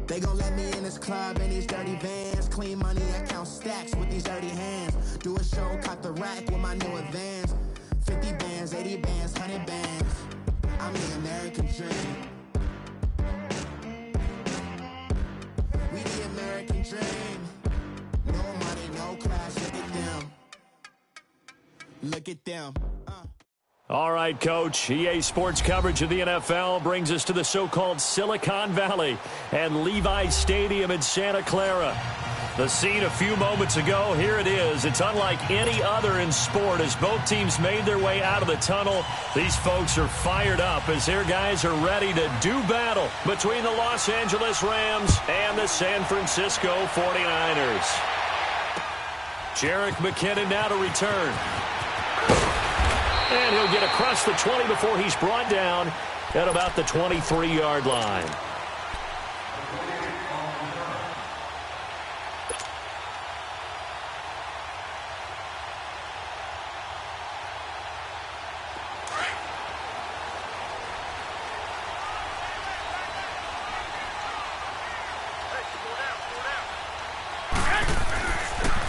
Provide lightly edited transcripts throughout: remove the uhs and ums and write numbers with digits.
They gon' let me in this club in these dirty vans. Clean money, I count stacks with these dirty hands. Do a show, cop the rack with my new advance. 50 bands, 80 bands, 100 bands. I'm the American dream. We the American dream. No money, no class, look at them. Look at them. All right, Coach. EA Sports coverage of the NFL brings us to the so-called Silicon Valley and Levi's Stadium in Santa Clara. The scene a few moments ago, here it is. It's unlike any other in sport as both teams made their way out of the tunnel. These folks are fired up as their guys are ready to do battle between the Los Angeles Rams and the San Francisco 49ers. Jerick McKinnon now to return. And he'll get across the 20 before he's brought down at about the 23-yard line.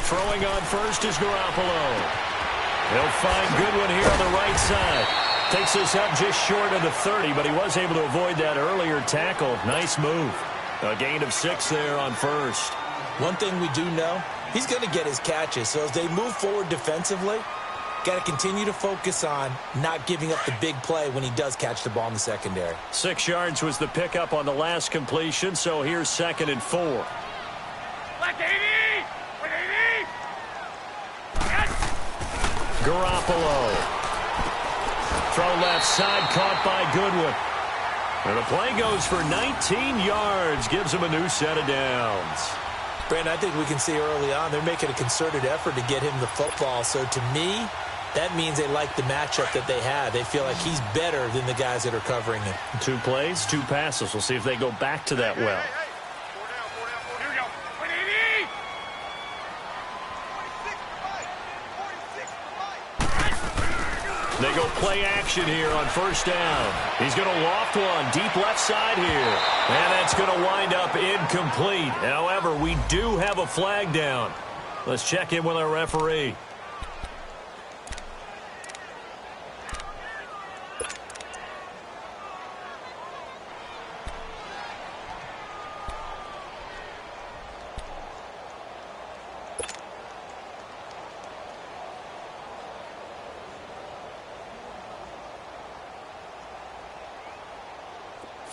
Throwing on first is Garoppolo. He'll find Goodwin here on the right side. Takes us up just short of the 30, but he was able to avoid that earlier tackle. Nice move. A gain of 6 there on first. One thing we do know, he's going to get his catches. So as they move forward defensively, got to continue to focus on not giving up the big play when he does catch the ball in the secondary. 6 yards was the pickup on the last completion, so here's 2nd and 4. Black 80! Garoppolo. Throw left side, caught by Goodwin. And the play goes for 19 yards. Gives him a new set of downs. Brandon, I think we can see early on they're making a concerted effort to get him the football. So to me, that means they like the matchup that they have. They feel like he's better than the guys that are covering him. 2 plays, 2 passes. We'll see if they go back to that well. They go play action here on first down. He's going to loft one deep left side here. And that's going to wind up incomplete. However, we do have a flag down. Let's check in with our referee.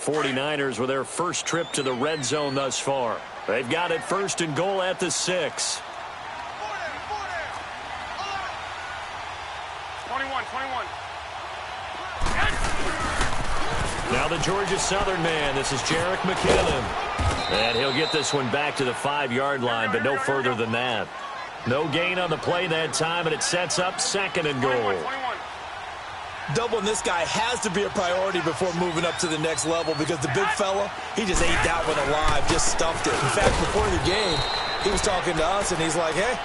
'49ers with their first trip to the red zone thus far. They've got it 1st and goal at the 6. 21. Now the Georgia Southern man. This is Jerick McKinnon. And he'll get this one back to the 5-yard line, but no further than that. No gain on the play that time, and it sets up 2nd and goal. Doubling this guy has to be a priority before moving up to the next level because the big fella, he just ate that one alive, just stuffed it. In fact, before the game, he was talking to us, and he's like, hey,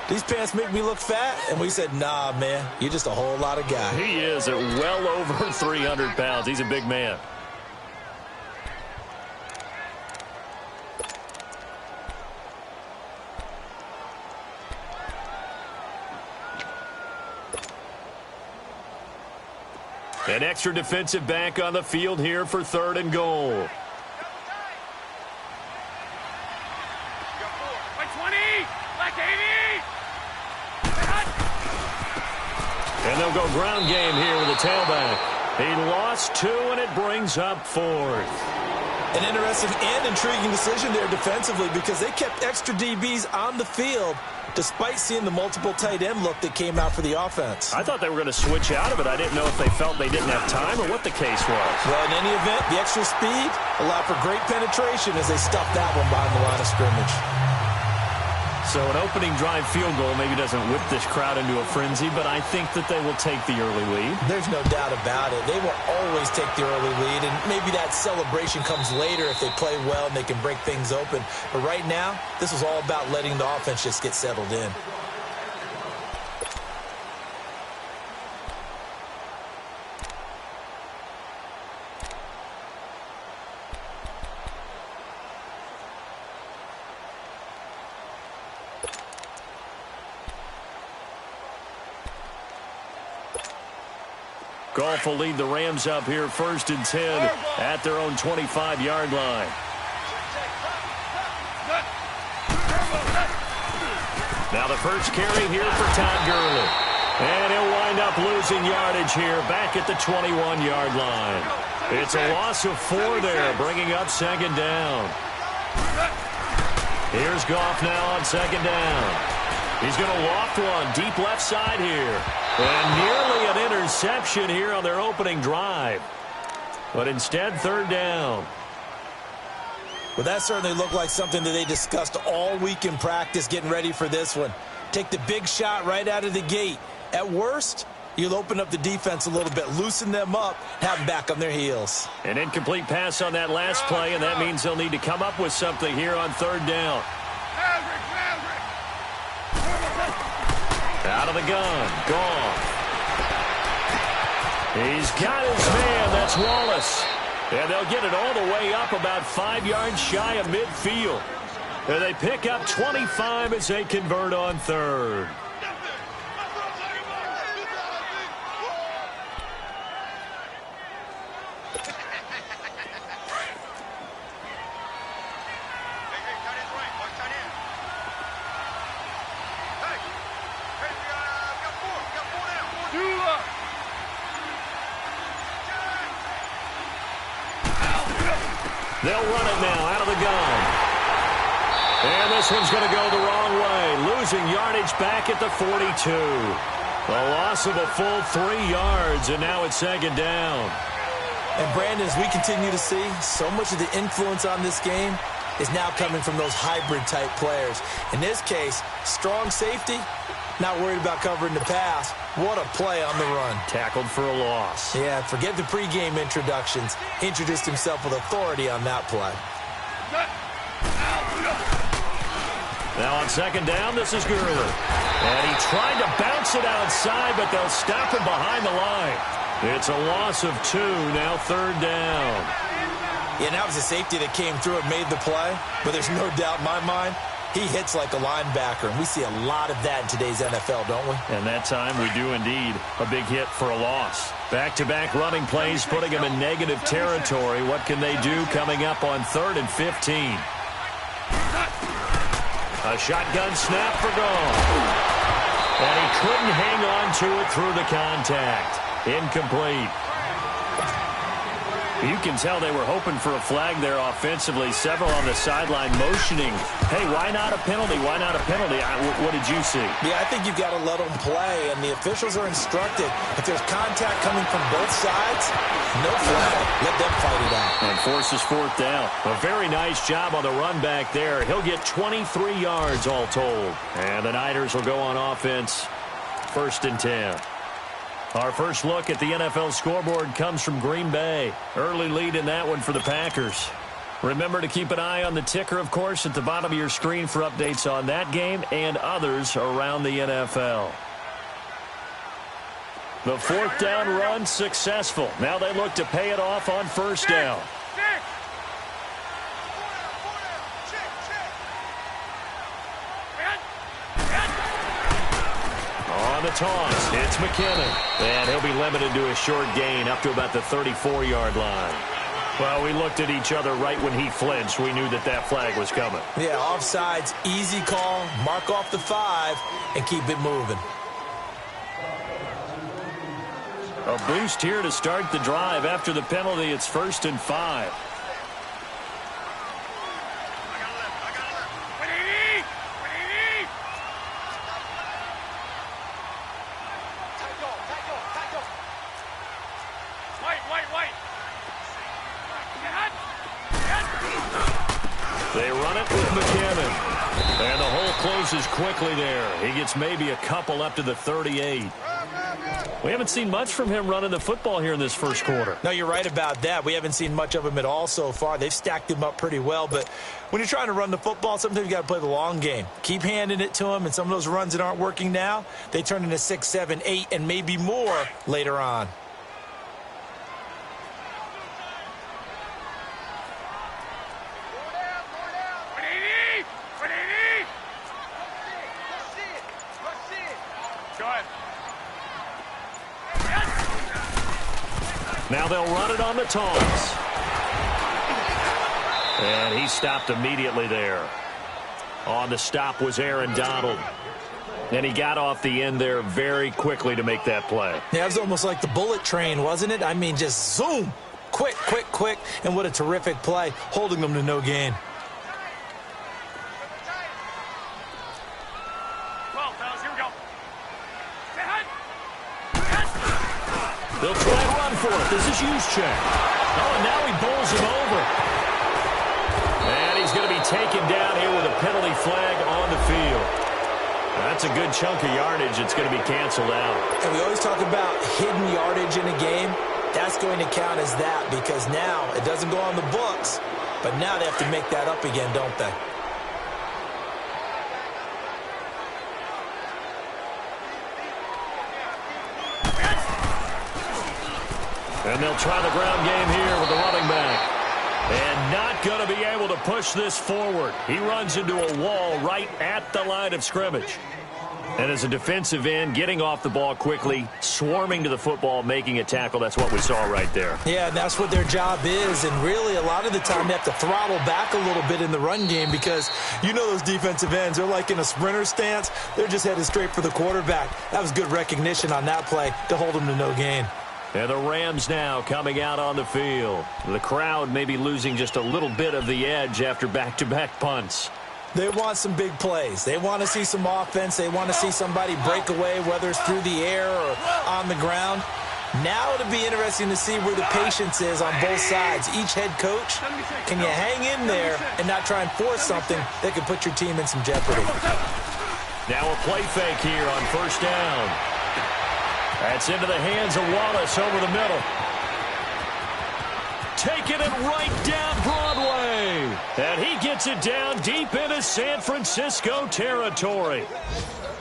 these pants make me look fat. And we said, nah, man, you're just a whole lot of guy. He is at well over 300 pounds. He's a big man. An extra defensive back on the field here for 3rd and goal. Like 20, like 80. And they'll go ground game here with the tailback. He lost 2, and it brings up 4th. An interesting and intriguing decision there defensively because they kept extra DBs on the field despite seeing the multiple tight end look that came out for the offense. I thought they were going to switch out of it. I didn't know if they felt they didn't have time or what the case was. Well, in any event, the extra speed allowed for great penetration as they stuffed that one behind the line of scrimmage. So an opening drive field goal maybe doesn't whip this crowd into a frenzy, but I think that they will take the early lead. There's no doubt about it. They will always take the early lead, and maybe that celebration comes later if they play well and they can break things open. But right now, this is all about letting the offense just get settled in. Goff will lead the Rams up here 1st and 10 at their own 25-yard line. Now the first carry here for Todd Gurley. And he'll wind up losing yardage here back at the 21-yard line. It's a loss of 4 there, bringing up 2nd down. Here's Goff now on 2nd down. He's going to loft one deep left side here. And nearly an interception here on their opening drive. But instead, 3rd down. Well, that certainly looked like something that they discussed all week in practice getting ready for this one. Take the big shot right out of the gate. At worst, you'll open up the defense a little bit, loosen them up, have them back on their heels. An incomplete pass on that last play, and that means they'll need to come up with something here on 3rd down. Out of the gun, Goff. He's got his man, that's Wallace. And they'll get it all the way up about 5 yards shy of midfield. And they pick up 25 as they convert on 3rd. They'll run it now out of the gun. And this one's going to go the wrong way. Losing yardage back at the 42. A loss of a full 3 yards, and now it's 2nd down. And Brandon, as we continue to see, so much of the influence on this game is now coming from those hybrid-type players. In this case, strong safety, not worried about covering the pass. What a play on the run. Tackled for a loss. Yeah, forget the pregame introductions. Introduced himself with authority on that play. Now on 2nd down, this is Gurley. And he tried to bounce it outside, but they'll stop him behind the line. It's a loss of 2, now 3rd down. Yeah, that was a safety that came through and made the play. But there's no doubt in my mind, he hits like a linebacker, and we see a lot of that in today's NFL, don't we? And that time we do indeed. A big hit for a loss. Back-to-back running plays putting them in negative territory. What can they do coming up on 3rd and 15? A shotgun snap for Goff. And he couldn't hang on to it through the contact. Incomplete. You can tell they were hoping for a flag there offensively. Several on the sideline motioning. Hey, why not a penalty? Why not a penalty? What did you see? Yeah, I think you've got to let them play, and the officials are instructed. If there's contact coming from both sides, no flag. Let them fight it out. And forces 4th down. A very nice job on the run back there. He'll get 23 yards all told. And the Niners will go on offense 1st and 10. Our first look at the NFL scoreboard comes from Green Bay. Early lead in that one for the Packers. Remember to keep an eye on the ticker, of course, at the bottom of your screen for updates on that game and others around the NFL. The 4th down run successful. Now they look to pay it off on 1st down. On the toss, it's McKinnon. And he'll be limited to a short gain up to about the 34-yard line. Well, we looked at each other right when he flinched. We knew that that flag was coming. Yeah, offsides, easy call, mark off the 5, and keep it moving. A boost here to start the drive. After the penalty, it's 1st and 5. They run it with McKinnon. And the hole closes quickly there. He gets maybe a couple up to the 38. We haven't seen much from him running the football here in this first quarter. No, you're right about that. We haven't seen much of him at all so far. They've stacked him up pretty well, but when you're trying to run the football, sometimes you got to play the long game. Keep handing it to him, and some of those runs that aren't working now, they turn into 6, 7, 8, and maybe more later on. Now they'll run it on the taunts. And he stopped immediately there. On the stop was Aaron Donald. And he got off the end there very quickly to make that play. Yeah, it was almost like the bullet train, wasn't it? I mean, just zoom. Quick, quick, quick. And what a terrific play, holding them to no gain. They'll try and run for it. This is Juszczyk. Oh, and now he bowls him over. And he's going to be taken down here with a penalty flag on the field. That's a good chunk of yardage. It's going to be canceled out. And we always talk about hidden yardage in a game. That's going to count as that because now it doesn't go on the books, but now they have to make that up again, don't they? And they'll try the ground game here with the running back. And not going to be able to push this forward. He runs into a wall right at the line of scrimmage. And as a defensive end, getting off the ball quickly, swarming to the football, making a tackle, that's what we saw right there. Yeah, and that's what their job is. And really, a lot of the time, they have to throttle back a little bit in the run game because you know those defensive ends, they're like in a sprinter stance. They're just headed straight for the quarterback. That was good recognition on that play to hold them to no gain. And the Rams now coming out on the field. The crowd may be losing just a little bit of the edge after back-to-back punts. They want some big plays. They want to see some offense. They want to see somebody break away, whether it's through the air or on the ground. Now it'll be interesting to see where the patience is on both sides. Each head coach, can you hang in there and not try and force something that could put your team in some jeopardy? Now a play fake here on first down. That's into the hands of Wallace over the middle. Taking it right down Broadway. And he gets it down deep into San Francisco territory.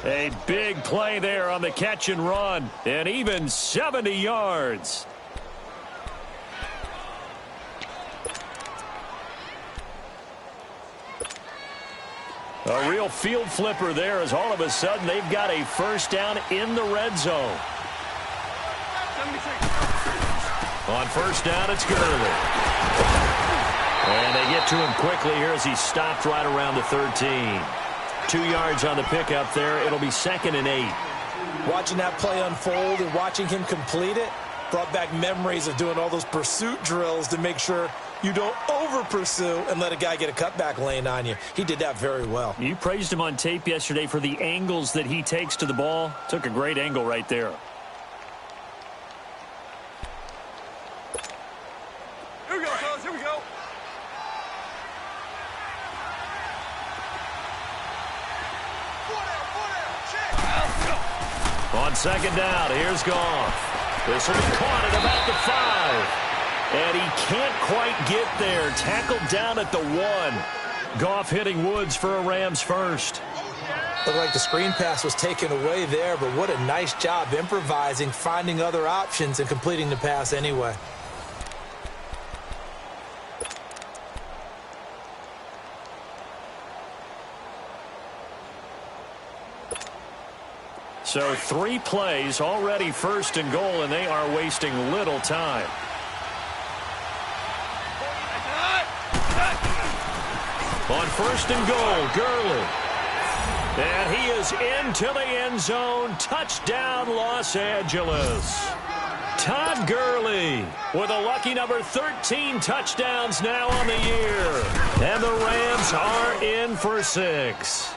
A big play there on the catch and run. And even 70 yards. A real field flipper there as all of a sudden they've got a first down in the red zone. On first down, it's Gurley. And they get to him quickly here as he stopped right around the 13. 2 yards on the pickup there. It'll be 2nd and 8. Watching that play unfold and watching him complete it brought back memories of doing all those pursuit drills to make sure you don't over-pursue and let a guy get a cutback lane on you. He did that very well. You praised him on tape yesterday for the angles that he takes to the ball. Took a great angle right there. Here we go, fellas. Here we go. On second down, here's Goff. This will be caught at about the 5. And he can't quite get there. Tackled down at the 1. Goff hitting Woods for a Rams first. Looked like the screen pass was taken away there, but what a nice job improvising, finding other options, and completing the pass anyway. So 3 plays, already 1st and goal, and they are wasting little time. On 1st and goal, Gurley. And he is into the end zone. Touchdown, Los Angeles. Todd Gurley with a lucky number 13 touchdowns now on the year. And the Rams are in for 6.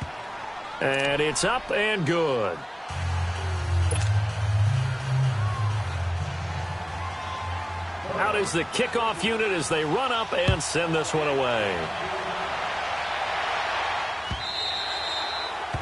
And it's up and good. Out is the kickoff unit as they run up and send this one away.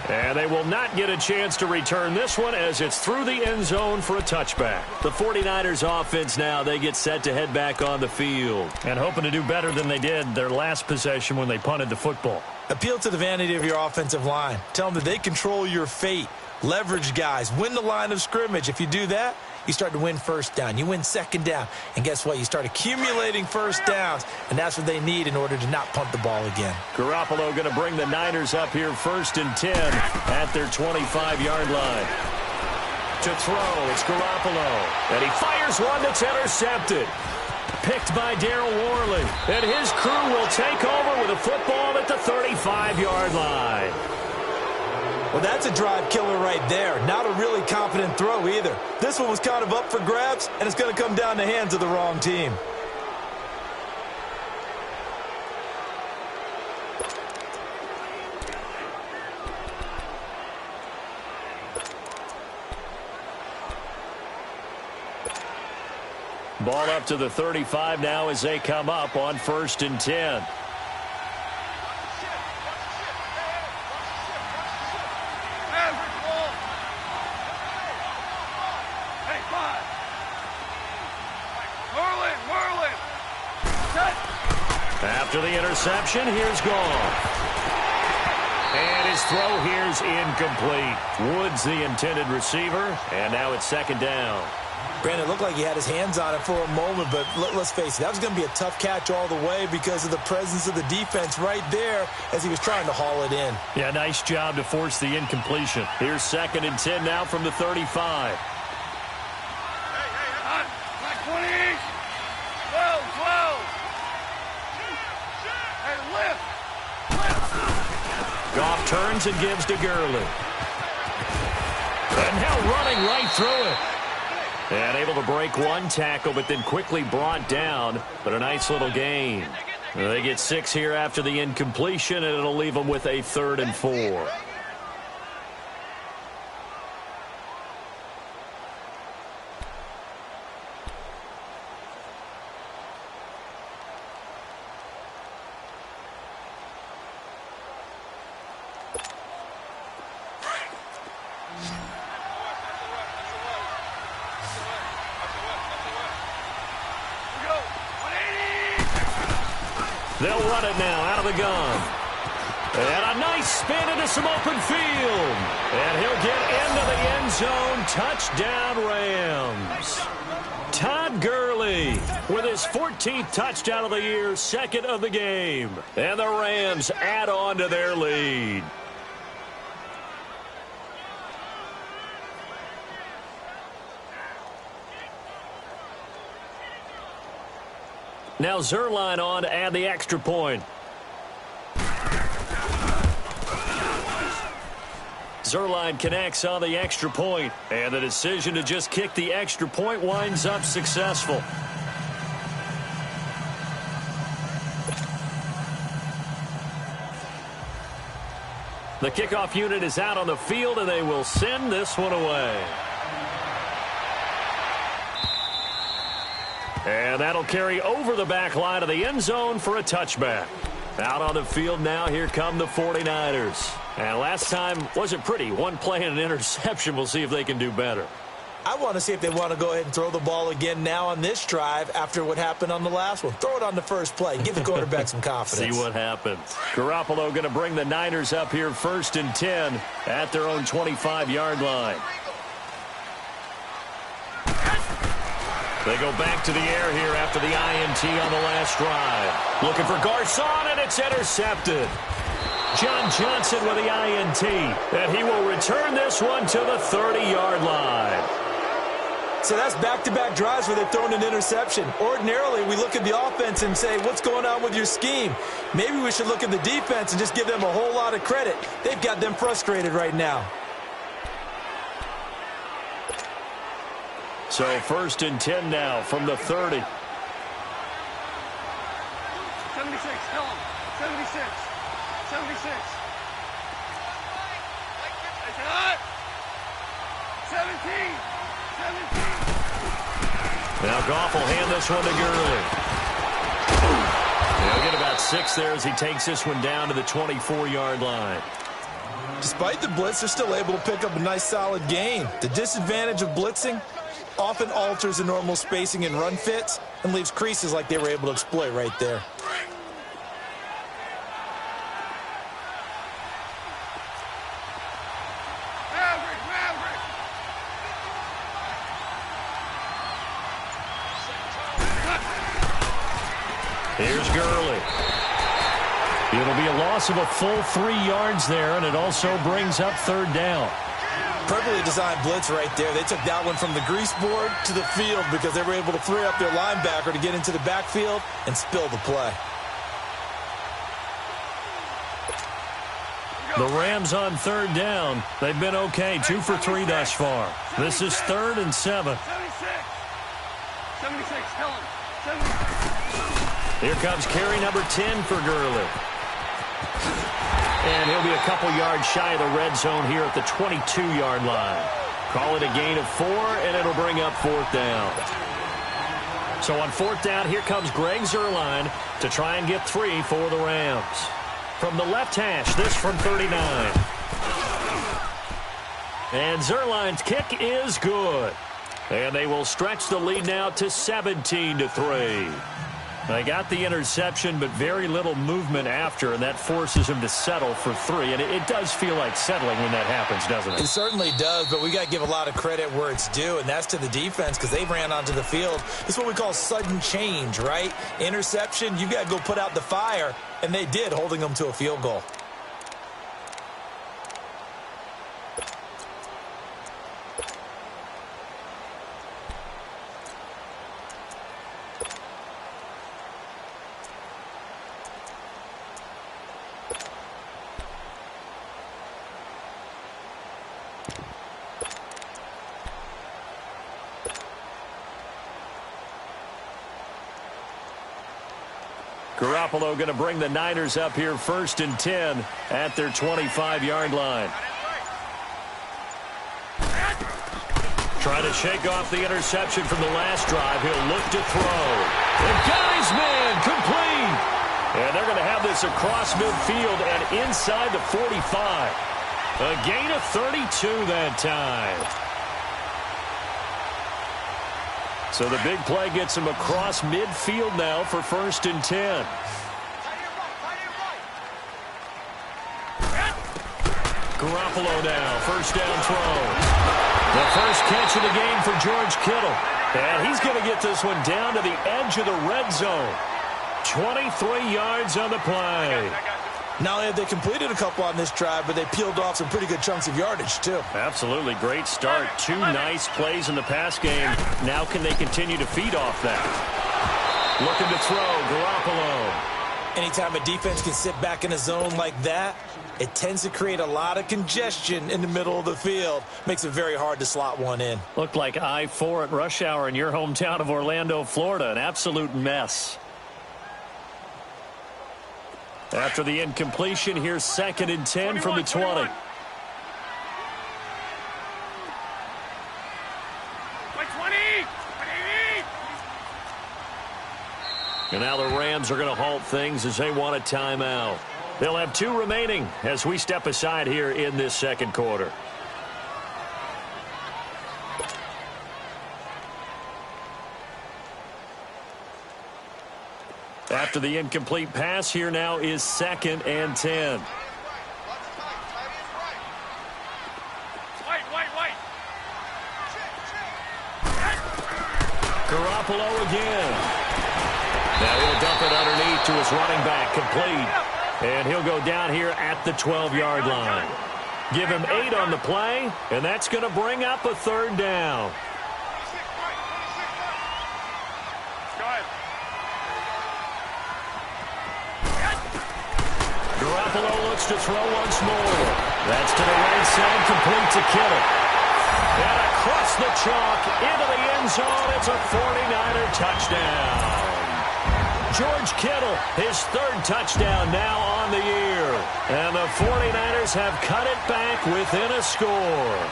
And they will not get a chance to return this one as it's through the end zone for a touchback. The 49ers offense now, they get set to head back on the field. And hoping to do better than they did their last possession when they punted the football. Appeal to the vanity of your offensive line. Tell them that they control your fate. Leverage guys. Win the line of scrimmage. If you do that, you start to win first down. You win second down. And guess what? You start accumulating first downs. And that's what they need in order to not punt the ball again. Garoppolo going to bring the Niners up here 1st and 10 at their 25-yard line. To throw, it's Garoppolo. And he fires one that's intercepted. Picked by Darryl Worley. And his crew will take over with a football at the 35-yard line. Well, that's a drive killer right there. Not a really confident throw either. This one was kind of up for grabs, and it's going to come down the hands of the wrong team. Ball up to the 35 now as they come up on 1st and 10. After the interception, here's Goff. And his throw here's incomplete. Woods the intended receiver, and now it's 2nd down. Brandon, it looked like he had his hands on it for a moment, but let's face it, that was going to be a tough catch all the way because of the presence of the defense right there as he was trying to haul it in. Yeah, nice job to force the incompletion. Here's 2nd and 10 now from the 35. Goff turns and gives to Gurley. And now running right through it. And able to break one tackle, but then quickly brought down. But a nice little gain. They get 6 here after the incompletion, and it'll leave them with a 3rd and 4. They'll run it now out of the gun. And a nice spin into some open field. And he'll get into the end zone. Touchdown, Rams. Todd Gurley with his 14th touchdown of the year, 2nd of the game. And the Rams add on to their lead. Now Zerline on to add the extra point. Zerline connects on the extra point, and the decision to just kick the extra point winds up successful. The kickoff unit is out on the field, and they will send this one away. And that'll carry over the back line of the end zone for a touchback. Out on the field now, here come the 49ers. And last time wasn't pretty. One play and an interception. We'll see if they can do better. I want to see if they want to go ahead and throw the ball again now on this drive after what happened on the last one. Throw it on the first play. Give the quarterback some confidence. See what happens. Garoppolo going to bring the Niners up here 1st and 10 at their own 25-yard line. They go back to the air here after the INT on the last drive. Looking for Garcon, and it's intercepted. John Johnson with the INT, and he will return this one to the 30-yard line. So that's back-to-back drives where they're throwing an interception. Ordinarily, we look at the offense and say, what's going on with your scheme? Maybe we should look at the defense and just give them a whole lot of credit. They've got them frustrated right now. So 1st and 10 now from the 30. 76, tell him. 76. 76. 17. 17. Now Goff will hand this one to Gurley. He'll get about 6 there as he takes this one down to the 24-yard line. Despite the blitz, they're still able to pick up a nice solid gain. The disadvantage of blitzing often alters the normal spacing and run fits and leaves creases like they were able to exploit right there. Here's Gurley. It'll be a loss of a full 3 yards there, and it also brings up 3rd down. Perfectly designed blitz right there. They took that one from the grease board to the field because they were able to free up their linebacker to get into the backfield and spill the play. The Rams on third down. They've been okay, 2 for 3 thus far. This is 3rd and 7. 76, tell him. 76. Here comes carry number 10 for Gurley. And he'll be a couple yards shy of the red zone here at the 22-yard line. Call it a gain of 4, and it'll bring up 4th down. So on 4th down, here comes Greg Zuerlein to try and get 3 for the Rams. From the left hash, this from 39. And Zuerlein's kick is good. And they will stretch the lead now to 17-3. They got the interception, but very little movement after, and that forces him to settle for 3. And it does feel like settling when that happens, doesn't it? It certainly does, but we got to give a lot of credit where it's due, and that's to the defense because they ran onto the field. It's what we call sudden change, right? Interception, you got to go put out the fire, and they did, holding them to a field goal. Garoppolo going to bring the Niners up here 1st and 10 at their 25-yard line. Trying to shake off the interception from the last drive. He'll look to throw. And got his man complete. And they're going to have this across midfield and inside the 45. A gain of 32 that time. So the big play gets him across midfield now for 1st and 10. Garoppolo now, 1st down throw. The first catch of the game for George Kittle. And he's going to get this one down to the edge of the red zone. 23 yards on the play. Not only have they completed a couple on this drive, but they peeled off some pretty good chunks of yardage, too. Absolutely. Great start. 2 nice plays in the pass game. Now can they continue to feed off that? Looking to throw. Garoppolo. Anytime a defense can sit back in a zone like that, it tends to create a lot of congestion in the middle of the field. Makes it very hard to slot one in. Looked like I-4 at rush hour in your hometown of Orlando, Florida. An absolute mess. After the incompletion, here's 2nd and 10 from the 20. 20. And now the Rams are going to halt things as they want a timeout. They'll have 2 remaining as we step aside here in this 2nd quarter. After the incomplete pass, here now is 2nd and 10. Garoppolo again. Now he'll dump it underneath to his running back, complete. And he'll go down here at the 12-yard line. Give him 8 on the play, and that's going to bring up a 3rd down. Garoppolo looks to throw once more. That's to the right side, complete to Kittle. And across the chalk, into the end zone, it's a 49er touchdown. George Kittle, his 3rd touchdown now on the year. And the 49ers have cut it back within a score.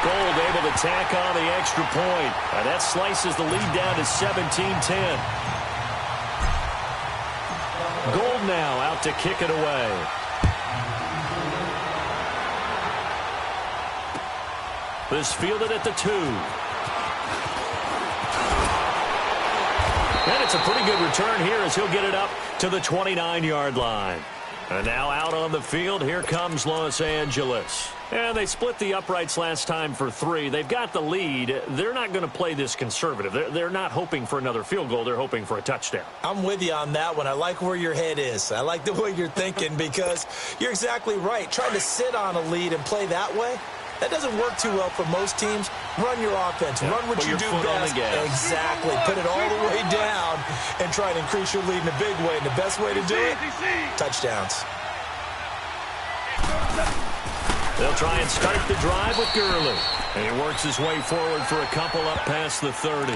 Gold able to tack on the extra point. And that slices the lead down to 17-10. Gold now out to kick it away. This fielded at the 2. And it's a pretty good return here as he'll get it up to the 29-yard line. And now out on the field, here comes Los Angeles. And they split the uprights last time for 3. They've got the lead. They're not going to play this conservative. They're not hoping for another field goal. They're hoping for a touchdown. I'm with you on that one. I like where your head is. I like the way you're thinking because you're exactly right. Trying to sit on a lead and play that way, that doesn't work too well for most teams. Run your offense. Yep. Run what Put you your do foot on best. the gas. Exactly. Put it all the way down and try to increase your lead in a big way. And the best way to do it, touchdowns. They'll try and start the drive with Gurley. And he works his way forward for a couple up past the 30.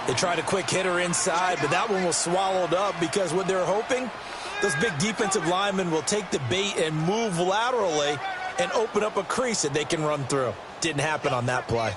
They tried a quick hitter inside, but that one was swallowed up because what they're hoping, those big defensive linemen will take the bait and move laterally and open up a crease that they can run through. Didn't happen on that play.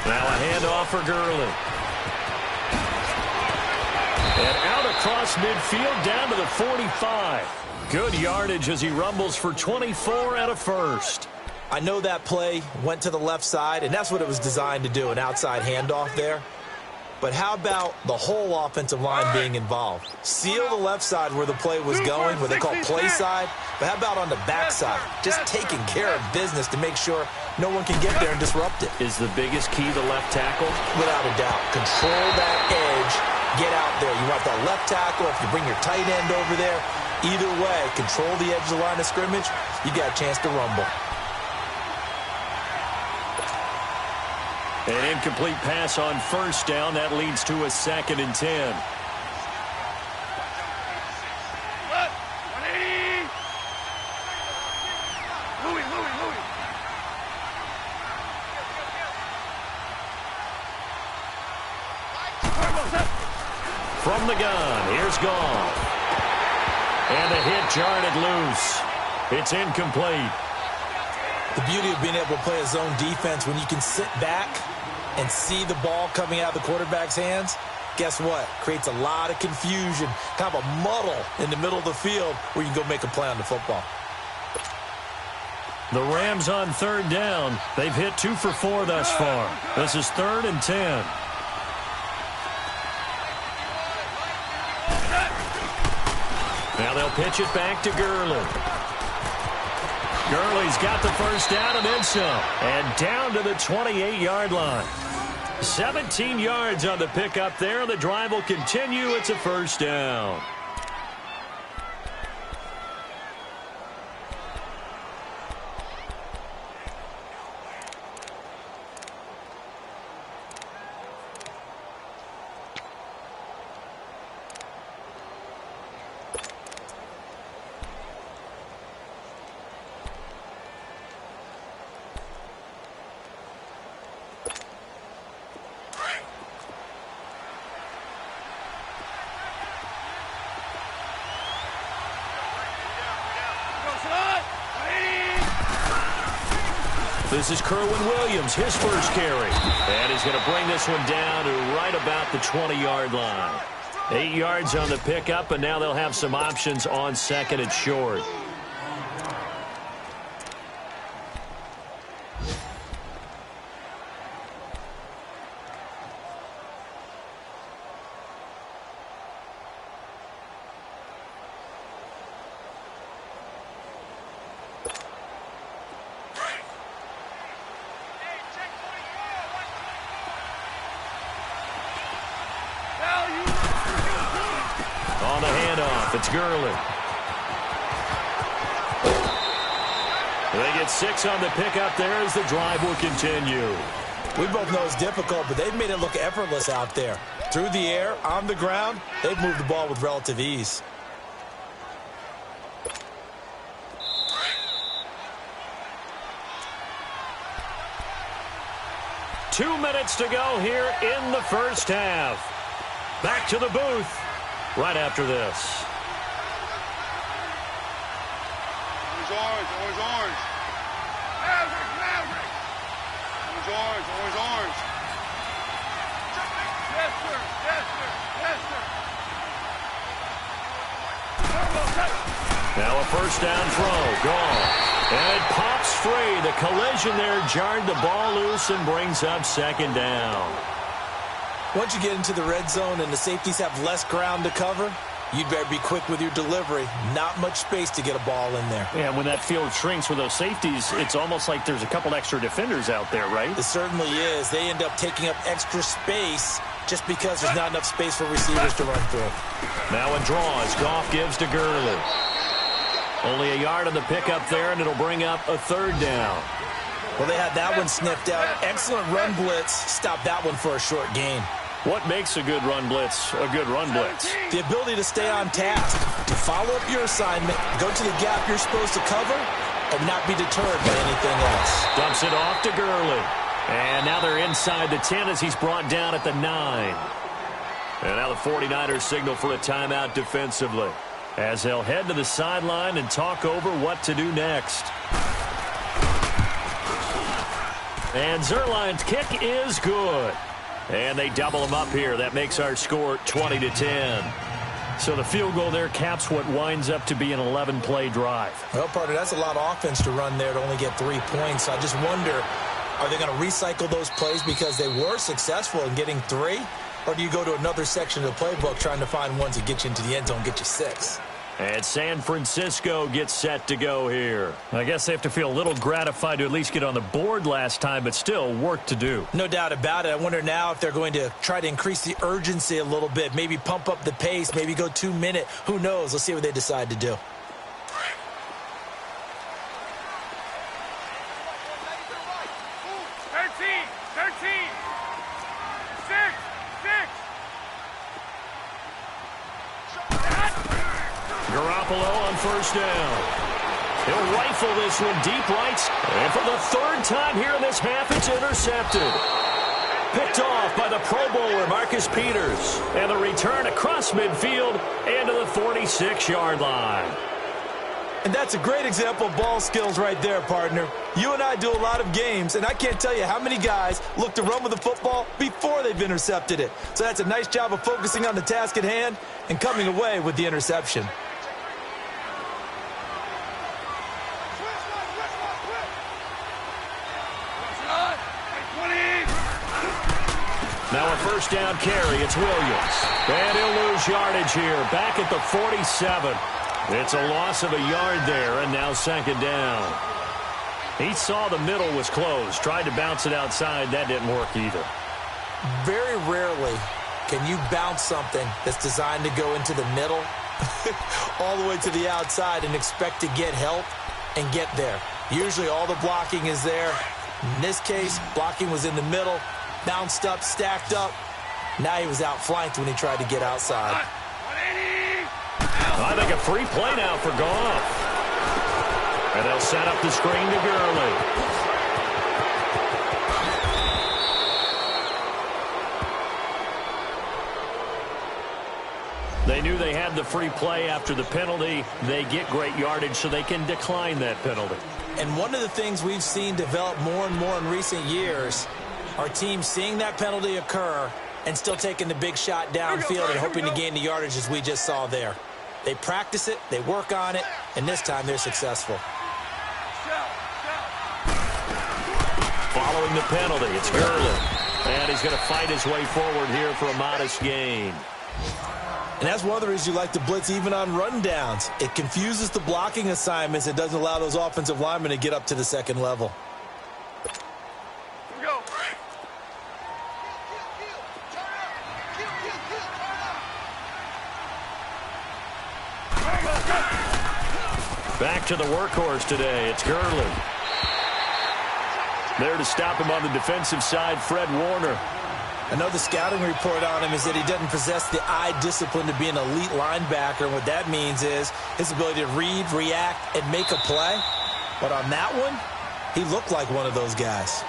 Now a handoff for Gurley. And out across midfield down to the 45. Good yardage as he rumbles for 24 and a first. I know that play went to the left side, and that's what it was designed to do, an outside handoff there. But how about the whole offensive line being involved? Seal the left side where the play was going, what they call play side. But how about on the back side? Just taking care of business to make sure no one can get there and disrupt it. Is the biggest key the left tackle? Without a doubt. Control that edge. Get out there. You want the left tackle. If you bring your tight end over there, either way, control the edge of the line of scrimmage, you got a chance to rumble. An incomplete pass on first down. That leads to a 2nd and 10. From the gun, here's Goff. And the hit jarred it loose. It's incomplete. The beauty of being able to play a zone defense when you can sit back and see the ball coming out of the quarterback's hands, guess what? Creates a lot of confusion, kind of a muddle in the middle of the field where you can go make a play on the football. The Rams on 3rd down. They've hit 2 for 4 thus far. This is 3rd and 10. Now they'll pitch it back to Gurley. Gurley's got the first down and then some. And down to the 28-yard line. 17 yards on the pickup there. The drive will continue. It's a first down. This is Kerwin Williams, his first carry. And he's going to bring this one down to right about the 20-yard line. 8 yards on the pickup, and now they'll have some options on 2nd and short. On the handoff, it's Gurley. They get 6 on the pickup there as the drive will continue. We both know it's difficult, but they've made it look effortless out there. Through the air, on the ground, they've moved the ball with relative ease. Two minutes to go here in the first half. Back to the booth right after this. Orange, orange, orange. Always orange, always orange. Yes, sir. Yes, sir. Yes, sir. Now a first down throw, gone. And it pops free. The collision there jarred the ball loose and brings up second down. Once you get into the red zone and the safeties have less ground to cover, you'd better be quick with your delivery. Not much space to get a ball in there. Yeah, when that field shrinks with those safeties, it's almost like there's a couple extra defenders out there, right? It certainly is. They end up taking up extra space just because there's not enough space for receivers to run through. Now a draw as Goff gives to Gurley. Only a yard on the pickup there, and it'll bring up a third down. Well, they had that one sniffed out. Excellent run blitz. Stop that one for a short gain. What makes a good run blitz a good run blitz? The ability to stay on task, to follow up your assignment, go to the gap you're supposed to cover, and not be deterred by anything else. Dumps it off to Gurley. And now they're inside the 10 as he's brought down at the 9. And now the 49ers signal for a timeout defensively, as they'll head to the sideline and talk over what to do next. And Zerline's kick is good. And they double them up here. That makes our score 20-10. So the field goal there caps what winds up to be an 11-play drive. Well, partner, that's a lot of offense to run there to only get 3 points. I just wonder, are they going to recycle those plays because they were successful in getting 3? Or do you go to another section of the playbook trying to find ones that get you into the end zone, get you 6? And San Francisco gets set to go here. I guess they have to feel a little gratified to at least get on the board last time, but still work to do. No doubt about it. I wonder now if they're going to try to increase the urgency a little bit, maybe pump up the pace, maybe go 2-minute. Who knows? Let's see what they decide to do. Garoppolo on first down. He'll rifle this one deep right. And for the third time here in this half, it's intercepted. Picked off by the Pro Bowler, Marcus Peters. And the return across midfield and to the 46-yard line. And that's a great example of ball skills right there, partner. You and I do a lot of games, and I can't tell you how many guys look to run with the football before they've intercepted it. So that's a nice job of focusing on the task at hand and coming away with the interception. Now a first down carry. It's Williams. And he'll lose yardage here. Back at the 47. It's a loss of a yard there, and now second down. He saw the middle was closed. Tried to bounce it outside. That didn't work either. Very rarely can you bounce something that's designed to go into the middle all the way to the outside and expect to get help and get there. Usually all the blocking is there. In this case, blocking was in the middle, bounced up, stacked up. Now he was outflanked when he tried to get outside. I think a free play now for Goff. And they'll set up the screen to Gurley. They knew they had the free play after the penalty. They get great yardage so they can decline that penalty. And one of the things we've seen develop more and more in recent years are teams seeing that penalty occur and still taking the big shot downfield and hoping to gain the yardage as we just saw there. They practice it, they work on it, and this time they're successful. Following the penalty, it's Gurley. And he's going to fight his way forward here for a modest gain. And that's one of the reasons you like to blitz even on rundowns. It confuses the blocking assignments. It doesn't allow those offensive linemen to get up to the second level. Back to the workhorse today. It's Gurley. There to stop him on the defensive side, Fred Warner. Another scouting report on him is that he doesn't possess the eye discipline to be an elite linebacker. And what that means is his ability to read, react, and make a play. But on that one, he looked like one of those guys.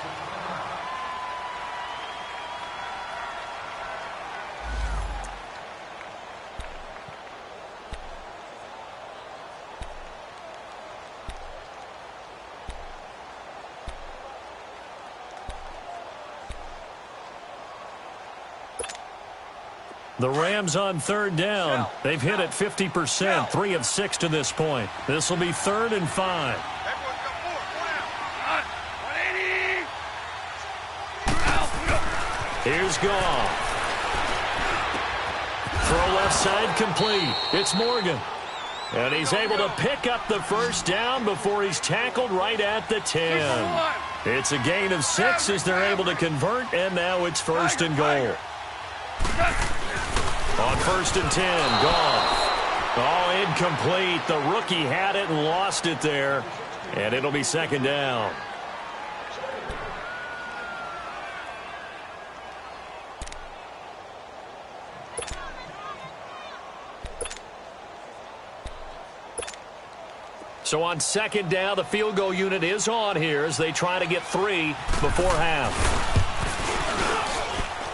The Rams on third down. They've hit it 50%, 3 of 6 to this point. This will be 3rd and 5. Here's Goff. Throw left side complete. It's Morgan. And he's able to pick up the first down before he's tackled right at the 10. It's a gain of 6 as they're able to convert, and now it's 1st and goal. On 1st and 10, Goff. Oh, incomplete. The rookie had it and lost it there. And it'll be 2nd down. So on 2nd down, the field goal unit is on here as they try to get 3 before half.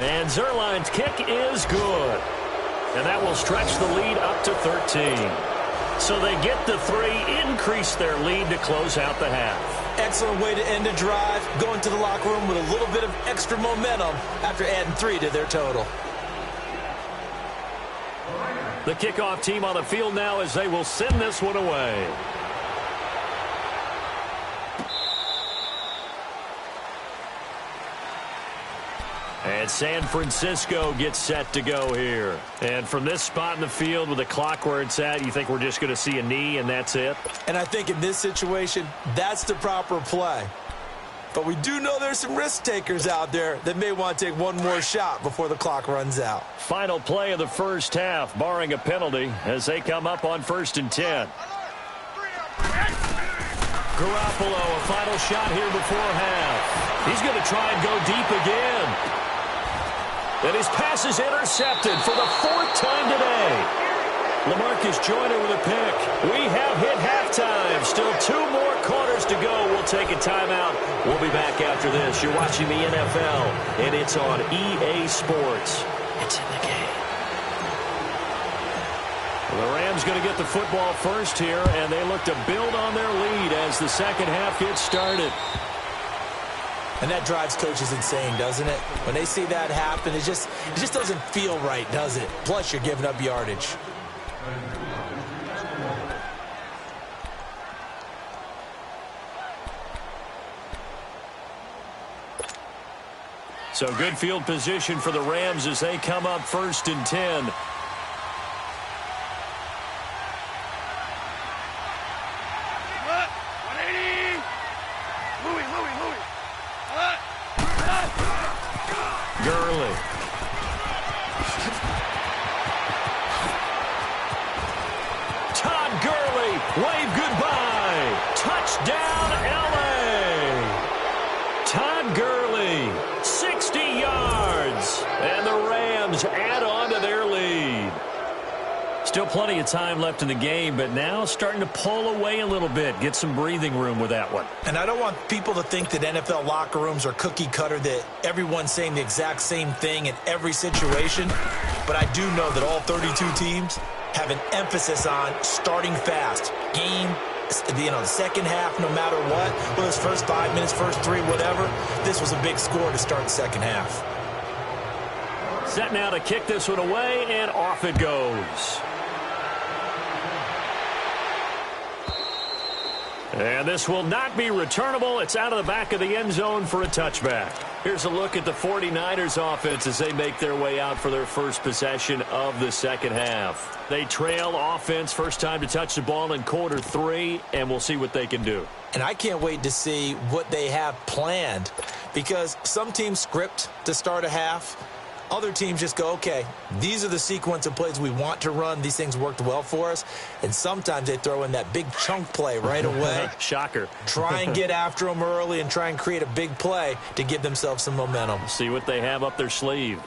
And Zerline's kick is good. And that will stretch the lead up to 13. So they get the 3, increase their lead to close out the half. Excellent way to end the drive, going to the locker room with a little bit of extra momentum after adding 3 to their total. The kickoff team on the field now as they will send this one away. And San Francisco gets set to go here. And from this spot in the field with the clock where it's at, you think we're just going to see a knee and that's it? And I think in this situation, that's the proper play. But we do know there's some risk takers out there that may want to take one more shot before the clock runs out. Final play of the first half, barring a penalty, as they come up on 1st and 10. Garoppolo, a final shot here before half. He's going to try and go deep again. And his pass is intercepted for the 4th time today. LaMarcus Joyner with a pick. We have hit halftime. Still 2 more quarters to go. We'll take a timeout. We'll be back after this. You're watching the NFL, and it's on EA Sports. It's in the game. Well, the Rams going to get the football first here, and they look to build on their lead as the second half gets started. And that drives coaches insane, doesn't it? When they see that happen, it just doesn't feel right, does it? Plus, you're giving up yardage. So good field position for the Rams as they come up 1st and 10. Gurley. Todd Gurley, wave goodbye. Touchdown, L.A. Todd Gurley, 60 yards. And the Rams add on to their lead. Still plenty of time left in the game, but now starting to pull away a little bit. Get some breathing room with that one. And I don't want people to think that NFL locker rooms are cookie cutter, that everyone's saying the exact same thing in every situation. But I do know that all 32 teams have an emphasis on starting fast. Game, the second half, no matter what. Whether it's first 5 minutes, first 3, whatever. This was a big score to start the second half. Set now to kick this one away, and off it goes. And this will not be returnable. It's out of the back of the end zone for a touchback. Here's a look at the 49ers offense as they make their way out for their first possession of the second half. They trail offense, first time to touch the ball in quarter 3, and we'll see what they can do. And I can't wait to see what they have planned, because some teams script to start a half. Other teams just go, okay, these are the sequence of plays we want to run. These things worked well for us. And sometimes they throw in that big chunk play right away. Shocker. Try and get after them early and try and create a big play to give themselves some momentum. See what they have up their sleeve.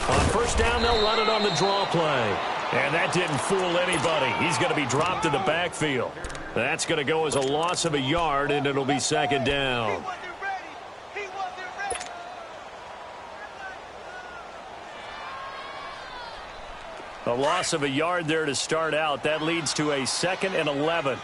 On first down, they'll run it on the draw play. And that didn't fool anybody. He's going to be dropped in the backfield. That's going to go as a loss of a yard, and it'll be second down. A loss of a yard there to start out. That leads to a 2nd and 11.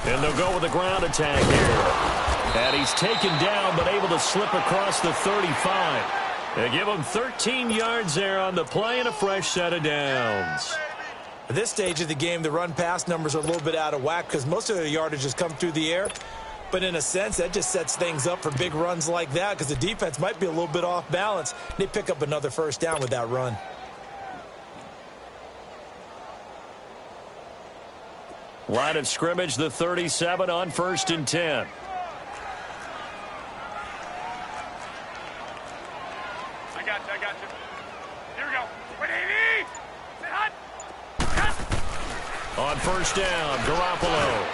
And And they'll go with a ground attack here. And he's taken down but able to slip across the 35. They give him 13 yards there on the play and a fresh set of downs. At this stage of the game, the run-pass numbers are a little bit out of whack because most of the yardage has come through the air. But in a sense, that just sets things up for big runs like that because the defense might be a little bit off balance. They pick up another first down with that run. Line of scrimmage, the 37 on 1st and 10. I got you. Here we go. Wait, Amy! Sit hot! On 1st down, Garoppolo.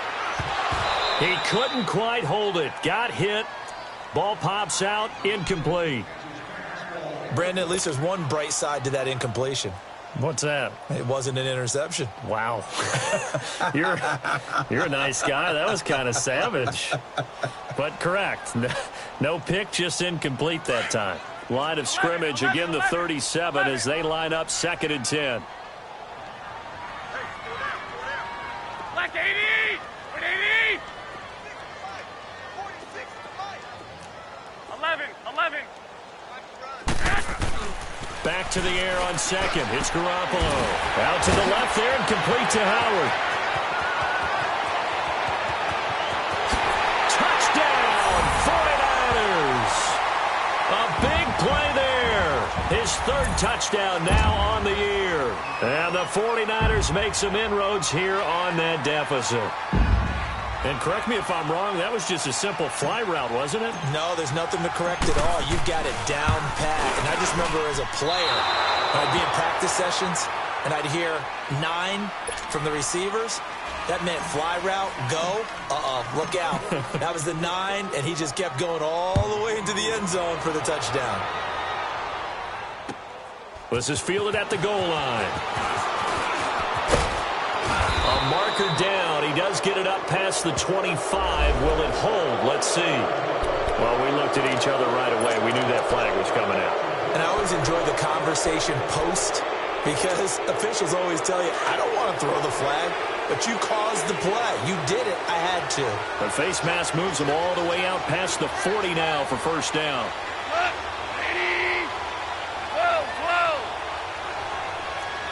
He couldn't quite hold it. Got hit. Ball pops out. Incomplete. Brandon, at least there's one bright side to that incompletion. What's that? It wasn't an interception. Wow. You're a nice guy. That was kind of savage. But correct. No pick, just incomplete that time. Line of scrimmage, again the 37 as they line up 2nd and 10. Black 80! Wait, 80! 11. Back to the air on 2nd. It's Garoppolo. Out to the left there and complete to Howard. Touchdown, 49ers. A big play there. His 3rd touchdown now on the year. And the 49ers make some inroads here on that deficit. And correct me if I'm wrong, that was just a simple fly route, wasn't it? No, there's nothing to correct at all. You've got it down pat. And I just remember as a player, when I'd be in practice sessions, and I'd hear 9 from the receivers. That meant fly route, go, look out. That was the 9, and he just kept going all the way into the end zone for the touchdown. This is fielded at the goal line. A marker down. He does get it up past the 25. Will it hold? Let's see. Well, we looked at each other right away. We knew that flag was coming out. And I always enjoy the conversation post because officials always tell you, I don't want to throw the flag, but you caused the play. You did it. I had to. The face mask moves him all the way out past the 40 now for 1st down. Look! 80! Whoa!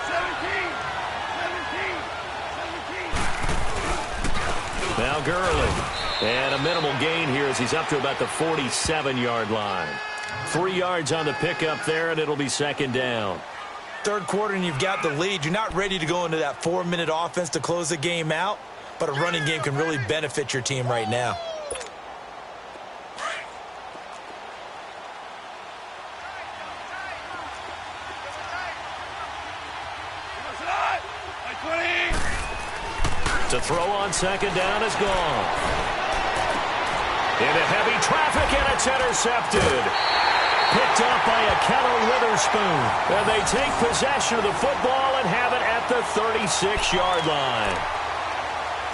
17! Now Gurley. And a minimal gain here as he's up to about the 47-yard line. 3 yards on the pickup there, and it'll be 2nd down. 3rd quarter, and you've got the lead. You're not ready to go into that 4-minute offense to close the game out, but a running game can really benefit your team right now. To throw on 2nd down is gone. Into heavy traffic, and it's intercepted. Picked up by a Keller Witherspoon. And they take possession of the football and have it at the 36-yard line.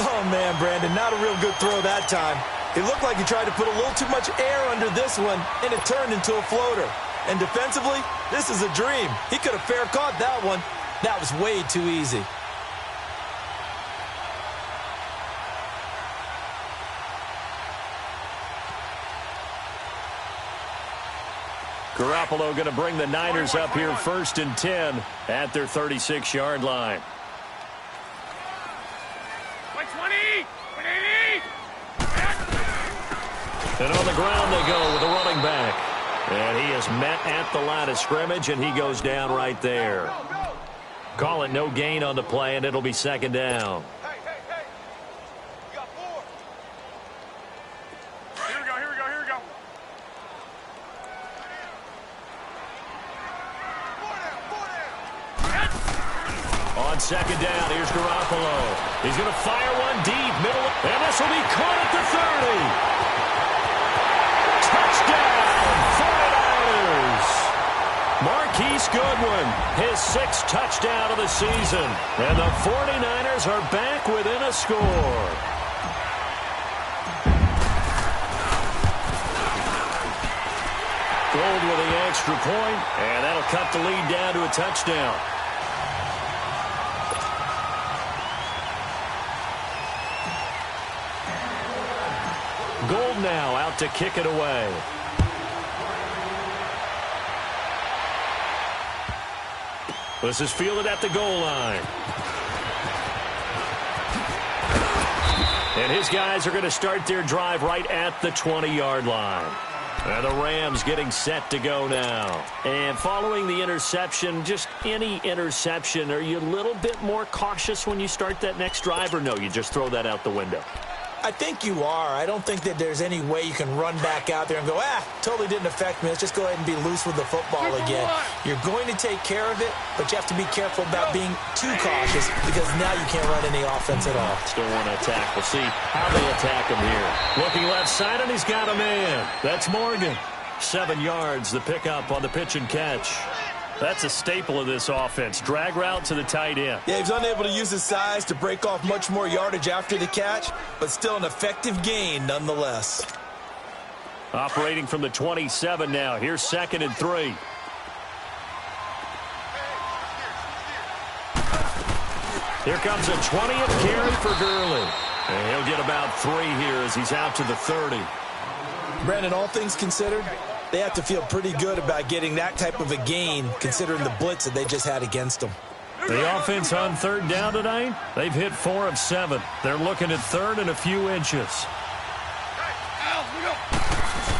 Oh, man, Brandon, not a real good throw that time. It looked like he tried to put a little too much air under this one, and it turned into a floater. And defensively, this is a dream. He could have fair caught that one. That was way too easy. Garoppolo going to bring the Niners up here 1st and 10 at their 36-yard line. 120! 180! And on the ground they go with a running back. And he is met at the line of scrimmage, and he goes down right there. Call it no gain on the play, and it'll be 2nd down. Hey! You got 4. Here we go. On 2nd down, here's Garoppolo. He's going to fire one deep, middle, and this will be caught at the 30. Touchdown, 49ers. Marquise Goodwin, his 6th touchdown of the season. And the 49ers are back within a score. Gold with the extra point, and that'll cut the lead down to a touchdown. Gold now out to kick it away. This is fielded at the goal line. And his guys are going to start their drive right at the 20-yard line. And the Rams getting set to go now. And following the interception, just any interception, are you a little bit more cautious when you start that next drive, or no, you just throw that out the window? I think you are. I don't think that there's any way you can run back out there and go, totally didn't affect me. Let's just go ahead and be loose with the football again. You're going to take care of it, but you have to be careful about being too cautious because now you can't run any offense at all. Still want to attack. We'll see how they attack him here. Looking left side, and he's got a man. That's Morgan. 7 yards, the pickup on the pitch and catch. That's a staple of this offense. Drag route to the tight end. Yeah, he was unable to use his size to break off much more yardage after the catch, but still an effective gain nonetheless. Operating from the 27 now. Here's 2nd and 3. Here comes a 20th carry for Gurley. And he'll get about 3 here as he's out to the 30. Brandon, all things considered, they have to feel pretty good about getting that type of a gain considering the blitz that they just had against them. The offense on 3rd down tonight, they've hit 4 of 7. They're looking at 3rd and a few inches.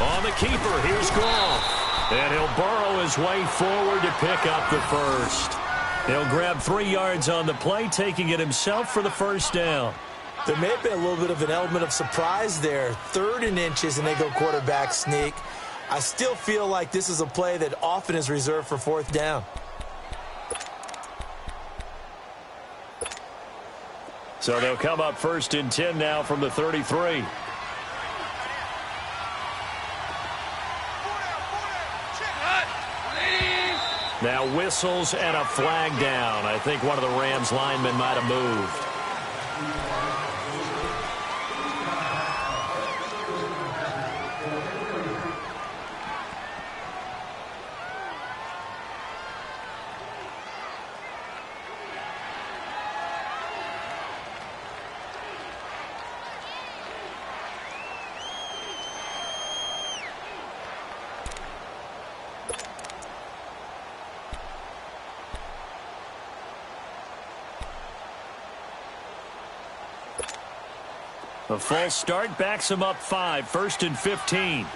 On the keeper, here's Goff. And he'll burrow his way forward to pick up the first. He'll grab 3 yards on the play, taking it himself for the first down. There may have been a little bit of an element of surprise there. 3rd and inches, and they go quarterback sneak. I still feel like this is a play that often is reserved for 4th down. So they'll come up 1st and 10 now from the 33. Now whistles and a flag down. I think one of the Rams linemen might have moved. A false start backs him up 5, 1st and 15.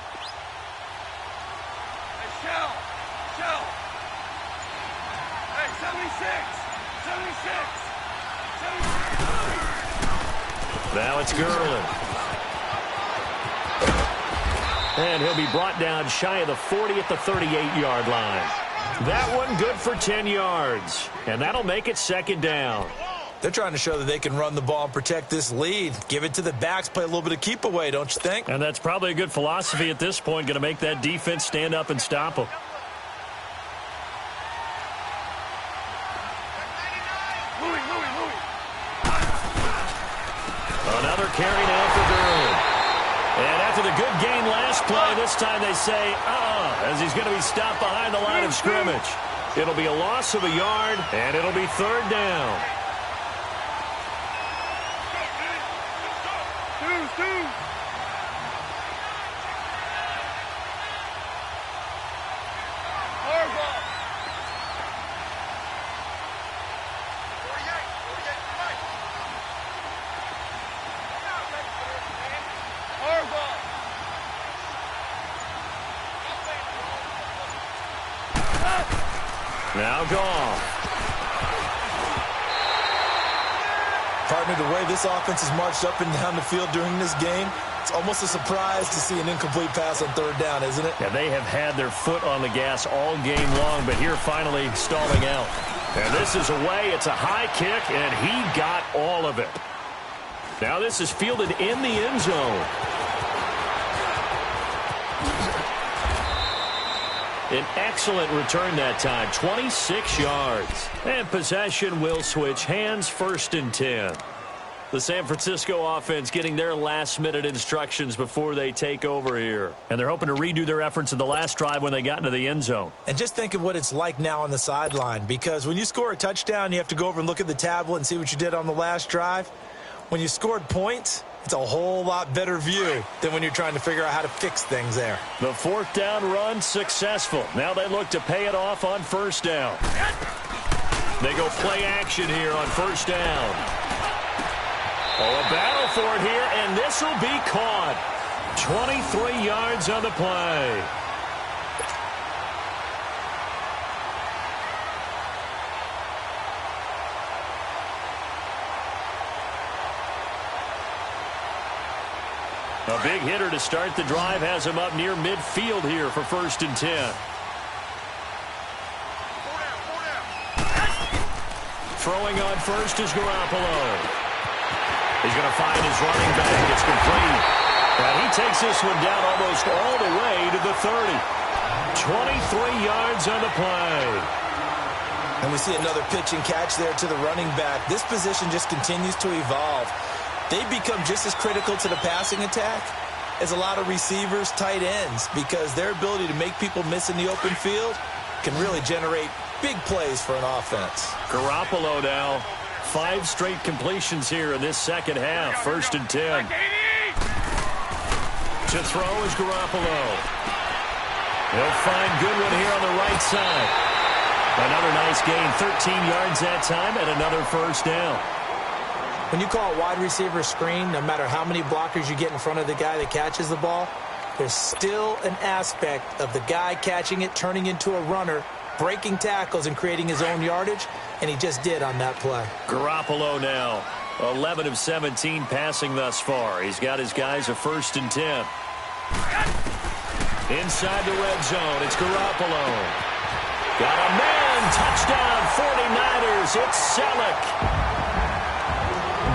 Now it's Gurley. And he'll be brought down shy of the 40 at the 38-yard line. That one good for 10 yards. And that'll make it 2nd down. They're trying to show that they can run the ball and protect this lead. Give it to the backs, play a little bit of keep away, don't you think? And that's probably a good philosophy at this point, going to make that defense stand up and stop them. Another carry now for Gurley. And after the good gain last play, this time they say, as he's going to be stopped behind the line of scrimmage. It'll be a loss of a yard, and it'll be 3rd down. Now Goff. Partner, the way this offense has marched up and down the field during this game, it's almost a surprise to see an incomplete pass on 3rd down, isn't it? Yeah, they have had their foot on the gas all game long, but here finally stalling out. And this is away. It's a high kick, and he got all of it. Now this is fielded in the end zone. An excellent return that time, 26 yards. And possession will switch hands, 1st and 10. The San Francisco offense getting their last-minute instructions before they take over here. And they're hoping to redo their efforts in the last drive when they got into the end zone. And just think of what it's like now on the sideline, because when you score a touchdown, you have to go over and look at the tablet and see what you did on the last drive. When you scored points, It's a whole lot better view than when you're trying to figure out how to fix things there. The fourth down run successful. Now they look to pay it off on first down. They go play action here on first down. Oh, a battle for it here, and this will be caught. 23 yards on the play. A big hitter to start the drive has him up near midfield here for 1st and 10. Throwing on first is Garoppolo. He's going to find his running back. It's complete. And he takes this one down almost all the way to the 30. 23 yards on the play. And we see another pitch and catch there to the running back. This position just continues to evolve. They become just as critical to the passing attack as a lot of receivers, tight ends, because their ability to make people miss in the open field can really generate big plays for an offense. Garoppolo now, 5 straight completions here in this second half. 1st and 10. To throw is Garoppolo. He'll find Goodwin here on the right side. Another nice gain, 13 yards that time, and another first down. When you call a wide receiver screen, no matter how many blockers you get in front of the guy that catches the ball, there's still an aspect of the guy catching it, turning into a runner, breaking tackles and creating his own yardage, and he just did on that play. Garoppolo now, 11 of 17 passing thus far. He's got his guys a 1st and 10. Inside the red zone, it's Garoppolo. Got a man, touchdown, 49ers, it's Selleck.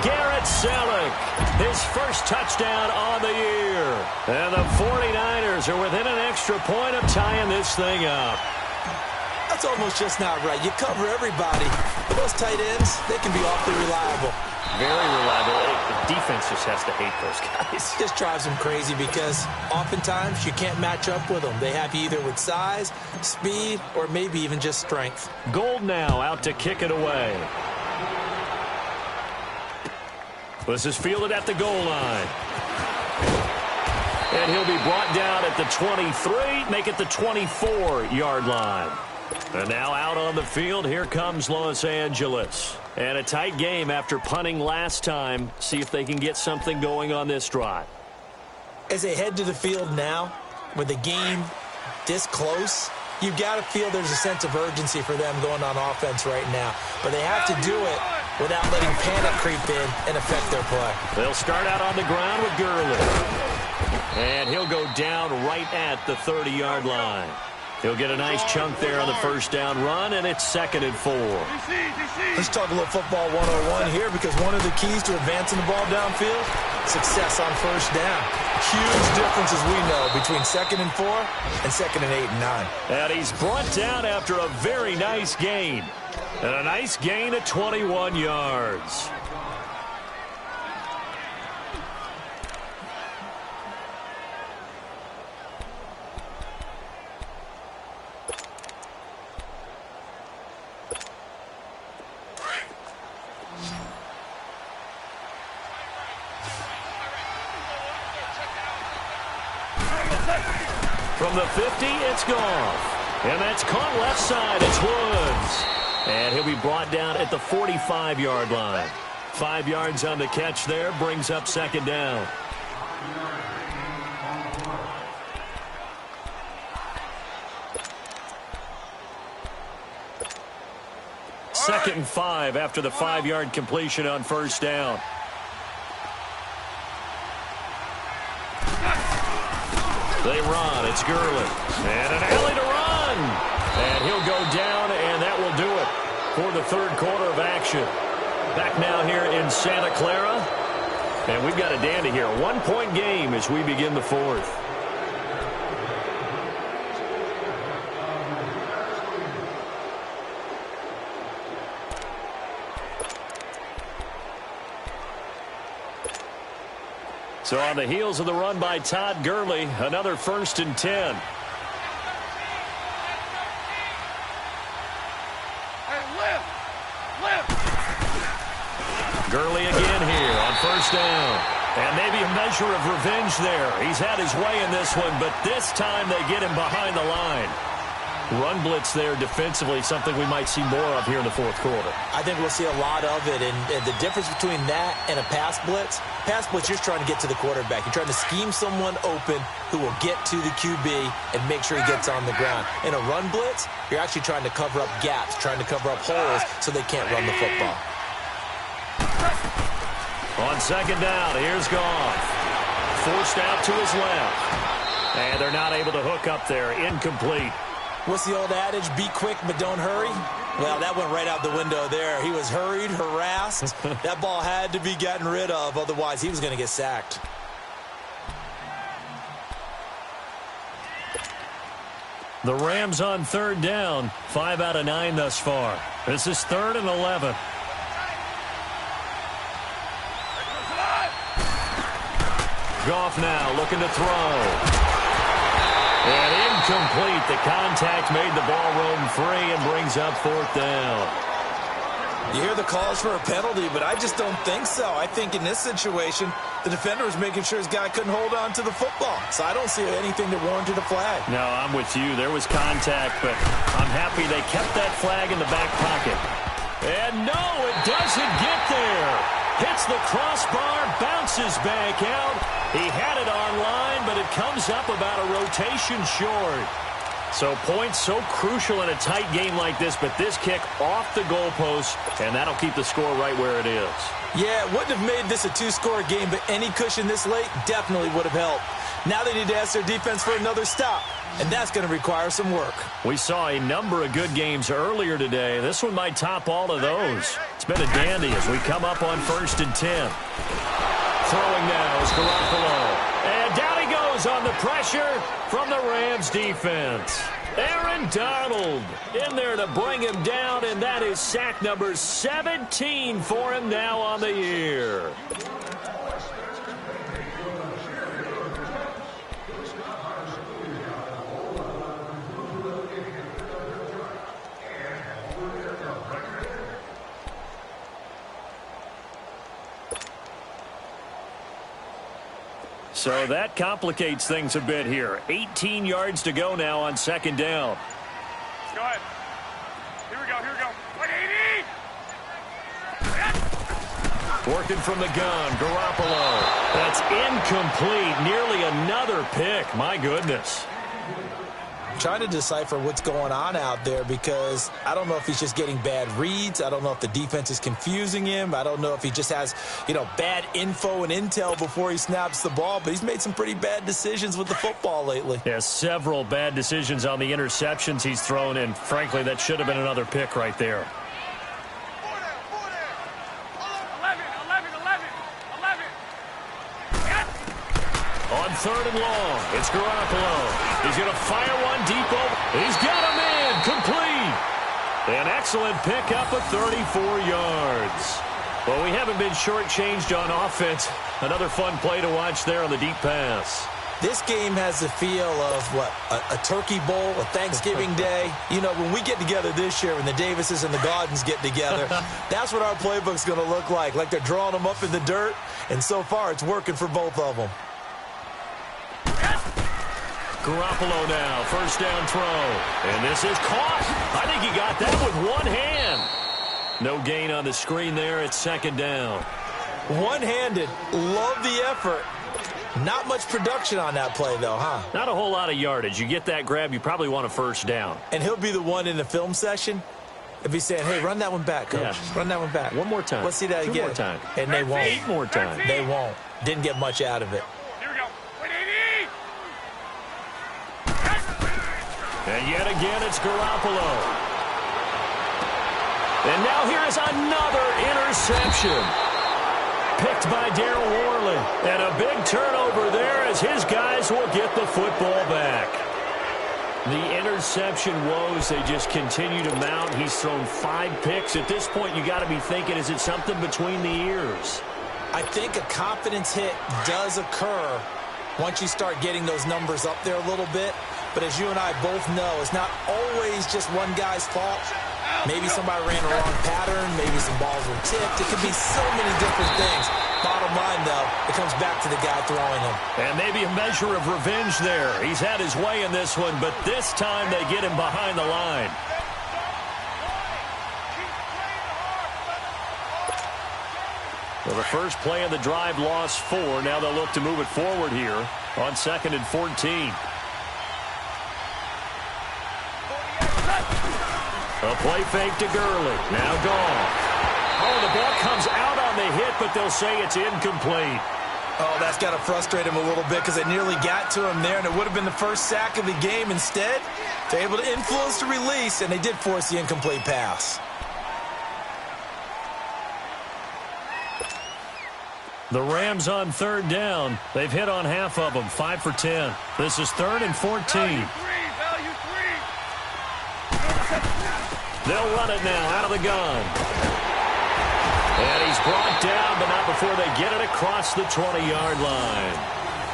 Garrett Selleck, his first touchdown on the year. And the 49ers are within an extra point of tying this thing up. That's almost just not right. You cover everybody. But those tight ends, they can be awfully reliable. Very reliable. The defense just has to hate those guys. Just drives them crazy because oftentimes you can't match up with them. They have you either with size, speed, or maybe even just strength. Gold now out to kick it away. This is fielded at the goal line. And he'll be brought down at the 23, make it the 24-yard line. And now out on the field, here comes Los Angeles. And a tight game after punting last time. See if they can get something going on this drive. As they head to the field now, with the game this close, you've got to feel there's a sense of urgency for them going on offense right now. But they have to do it without letting panic creep in and affect their play. They'll start out on the ground with Gurley. And he'll go down right at the 30-yard line. He'll get a nice chunk there on the first down run, and it's 2nd and 4. Let's talk a little football 101 here, because one of the keys to advancing the ball downfield, success on first down. Huge difference, as we know, between 2nd and 4 and 2nd and 8 and 9. And he's brought down after a very nice gain. And a nice gain of 21 yards. From the 50, it's Goff. And that's caught left side. It's Woods. And he'll be brought down at the 45-yard line. 5 yards on the catch there, brings up 2nd down. Second and 5 after the 5-yard completion on first down. They run. It's Gurley. And an alley to run. And he'll go down, and that will do it for the 3rd quarter of action. Back now here in Santa Clara. And we've got a dandy here. A 1-point game as we begin the 4th. So on the heels of the run by Todd Gurley, another 1st and 10. Gurley again here on first down. And maybe a measure of revenge there. He's had his way in this one, but this time they get him behind the line. Run blitz there defensively, something we might see more of here in the fourth quarter. I think we'll see a lot of it, and the difference between that and a pass blitz, you're trying to get to the quarterback. You're trying to scheme someone open who will get to the QB and make sure he gets on the ground. In a run blitz, you're actually trying to cover up gaps, trying to cover up holes so they can't run the football. On second down, here's Goff. Forced out to his left. And they're not able to hook up there. Incomplete. What's the old adage? Be quick, but don't hurry? Well, that went right out the window there. He was hurried, harassed. That ball had to be gotten rid of. Otherwise, he was going to get sacked. The Rams on third down. 5 out of 9 thus far. This is 3rd and 11. Goff now looking to throw. And incomplete. The contact made the ball roam free and brings up 4th down. You hear the calls for a penalty, but I just don't think so. I think in this situation, the defender was making sure his guy couldn't hold on to the football. So I don't see anything that warranted a flag. No, I'm with you. There was contact, but I'm happy they kept that flag in the back pocket. And no, it doesn't get there. Hits the crossbar, bounces back out. He had it online, but it comes up about a rotation short. So points so crucial in a tight game like this, but this kick off the goalpost, and that'll keep the score right where it is. Yeah, it wouldn't have made this a 2-score game, but any cushion this late definitely would have helped. Now they need to ask their defense for another stop, and that's going to require some work. We saw a number of good games earlier today. This one might top all of those. It's been a dandy as we come up on 1st and 10. Throwing now is Garoppolo. And down he goes on the pressure from the Rams defense. Aaron Donald in there to bring him down, and that is sack number 17 for him now on the year. So that complicates things a bit here. 18 yards to go now on 2nd down. Go ahead. Here we go, here we go. 180! Working from the gun, Garoppolo. That's incomplete. Nearly another pick. My goodness. Trying to decipher what's going on out there because I don't know if he's just getting bad reads. I don't know if the defense is confusing him. I don't know if he just has, bad info and intel before he snaps the ball. But he's made some pretty bad decisions with the football lately. Yeah, several bad decisions on the interceptions he's thrown, and frankly, that should have been another pick right there. 3rd and long. It's Garoppolo. He's going to fire one deep over. He's got him in. Complete. An excellent pickup of 34 yards. Well, we haven't been shortchanged on offense. Another fun play to watch there on the deep pass. This game has the feel of, a turkey bowl, a Thanksgiving day. When we get together this year, when the Davises and the Gaudens get together, that's what our playbook's going to look like. Like they're drawing them up in the dirt, and so far it's working for both of them. Garoppolo now, 1st down throw. And this is caught. I think he got that with one hand. No gain on the screen there. It's 2nd down. One-handed. Love the effort. Not much production on that play, though, huh? Not a whole lot of yardage. You get that grab, you probably want a 1st down. And he'll be the one in the film session if he's saying, hey, run that one back, coach. Yeah. Run that one back. One more time. Let's see that again. 2 more time. And they won't. 8 more times. They won't. Didn't get much out of it. And yet again, it's Garoppolo. And now here is another interception. Picked by Darryl Worley. And a big turnover there as his guys will get the football back. The interception woes, they just continue to mount. He's thrown 5 picks. At this point, you got to be thinking, is it something between the ears? I think a confidence hit does occur once you start getting those numbers up there a little bit. But as you and I both know, it's not always just one guy's fault. Maybe somebody ran a wrong pattern. Maybe some balls were tipped. It could be so many different things. Bottom line, though, it comes back to the guy throwing him. And maybe a measure of revenge there. He's had his way in this one, but this time they get him behind the line. Well, the first play of the drive lost 4. Now they'll look to move it forward here on 2nd and 14. A play fake to Gurley. Now gone. Oh, the ball comes out on the hit, but they'll say it's incomplete. Oh, that's got to frustrate him a little bit because it nearly got to him there, and it would have been the first sack of the game. Instead, they're able to influence the release, and they did force the incomplete pass. The Rams on 3rd down. They've hit on half of them, 5 for 10. This is 3rd and 14. Value 3. They'll run it now out of the gun. And he's brought down, but not before they get it across the 20-yard line.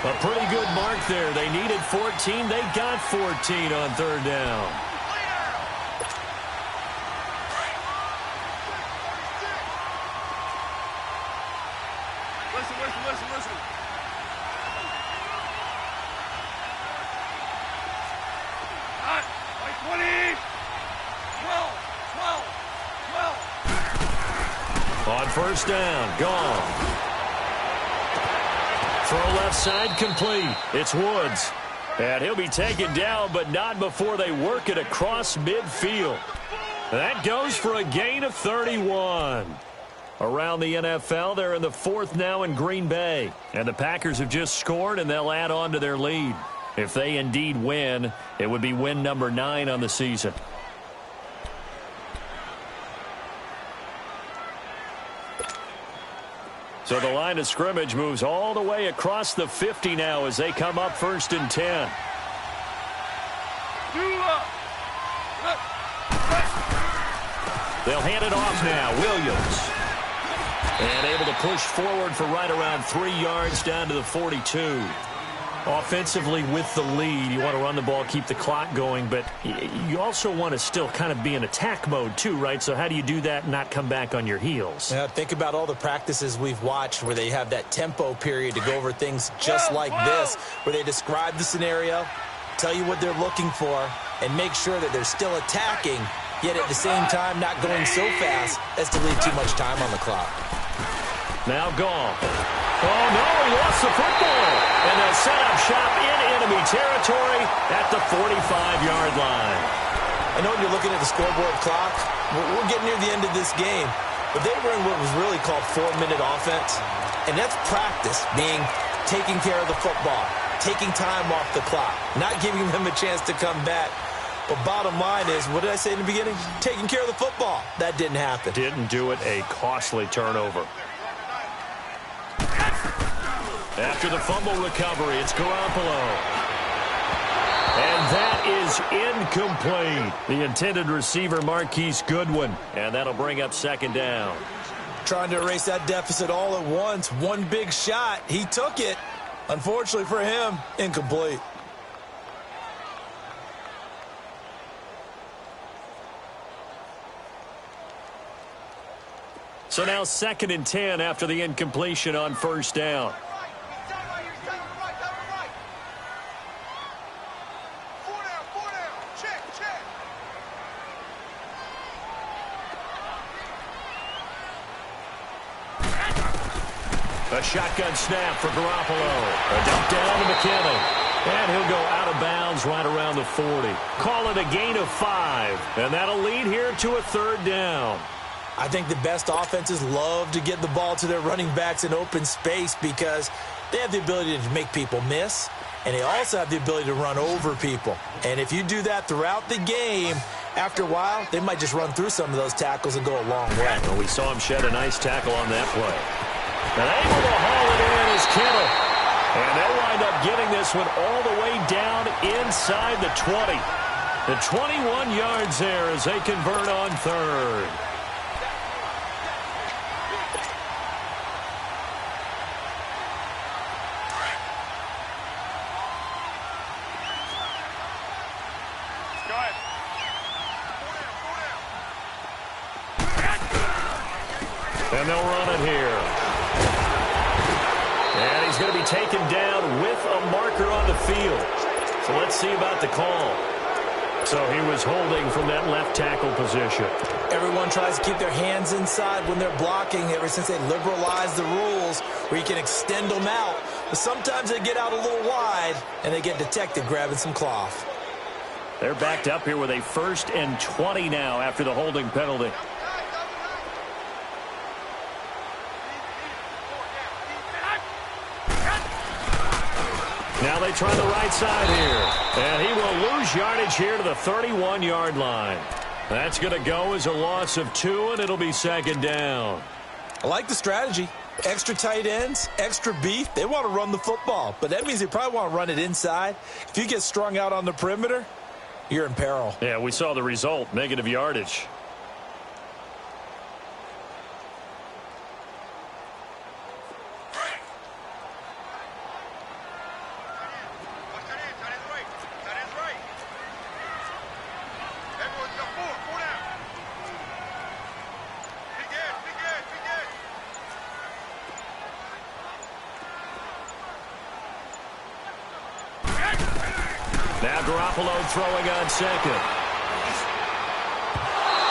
A pretty good mark there. They needed 14. They got 14 on 3rd down. Listen. Hot. Like 20. 12. On 1st down, gone. Throw left side complete. It's Woods. And he'll be taken down, but not before they work it across midfield. That goes for a gain of 31. Around the NFL, they're in the 4th now in Green Bay. And the Packers have just scored, and they'll add on to their lead. If they indeed win, it would be win number 9 on the season. So the line of scrimmage moves all the way across the 50 now as they come up 1st and 10. They'll hand it off now. Williams. And able to push forward for right around 3 yards down to the 42. Offensively with the lead, you want to run the ball, keep the clock going, but you also want to still kind of be in attack mode too, right? So how do you do that and not come back on your heels? Yeah, think about all the practices we've watched where they have that tempo period to go over things just like this, where they describe the scenario, tell you what they're looking for, and make sure that they're still attacking, yet at the same time not going so fast as to leave too much time on the clock. Now gone. Oh, no, he lost the football. And they'll set up shop in enemy territory at the 45-yard line. I know when you're looking at the scoreboard clock, we're getting near the end of this game, but they were in what was really called 4-minute offense. And that's practice, meaning taking care of the football, taking time off the clock, not giving them a chance to come back. But bottom line is, what did I say in the beginning? Taking care of the football. That didn't happen. Didn't do it, a costly turnover. After the fumble recovery, it's Garoppolo. And that is incomplete. The intended receiver, Marquise Goodwin. And that'll bring up 2nd down. Trying to erase that deficit all at once. One big shot. He took it. Unfortunately for him, incomplete. So now 2nd and 10 after the incompletion on 1st down. A shotgun snap for Garoppolo. A dump down to McKinnon. And he'll go out of bounds right around the 40. Call it a gain of 5. And that'll lead here to a 3rd down. I think the best offenses love to get the ball to their running backs in open space because they have the ability to make people miss, and they also have the ability to run over people. And if you do that throughout the game, after a while, they might just run through some of those tackles and go a long way. Well, we saw him shed a nice tackle on that play. And able to haul it in is Kittle. And they'll wind up getting this one all the way down inside the 20. The 21 yards there as they convert on 3rd. And they'll run it here. taken down with a marker on the field. So let's see about the call. So he was holding from that left tackle position. Everyone tries to keep their hands inside when they're blocking ever since they liberalized the rules where you can extend them out. But sometimes they get out a little wide and they get detected grabbing some cloth. They're backed up here with a 1st and 20 now after the holding penalty. Now they try the right side here. And he will lose yardage here to the 31-yard line. That's going to go as a loss of 2, and it'll be 2nd down. I like the strategy. Extra tight ends, extra beef. They want to run the football, but that means they probably want to run it inside. If you get strung out on the perimeter, you're in peril. Yeah, we saw the result, negative yardage. Now Garoppolo throwing on 2nd.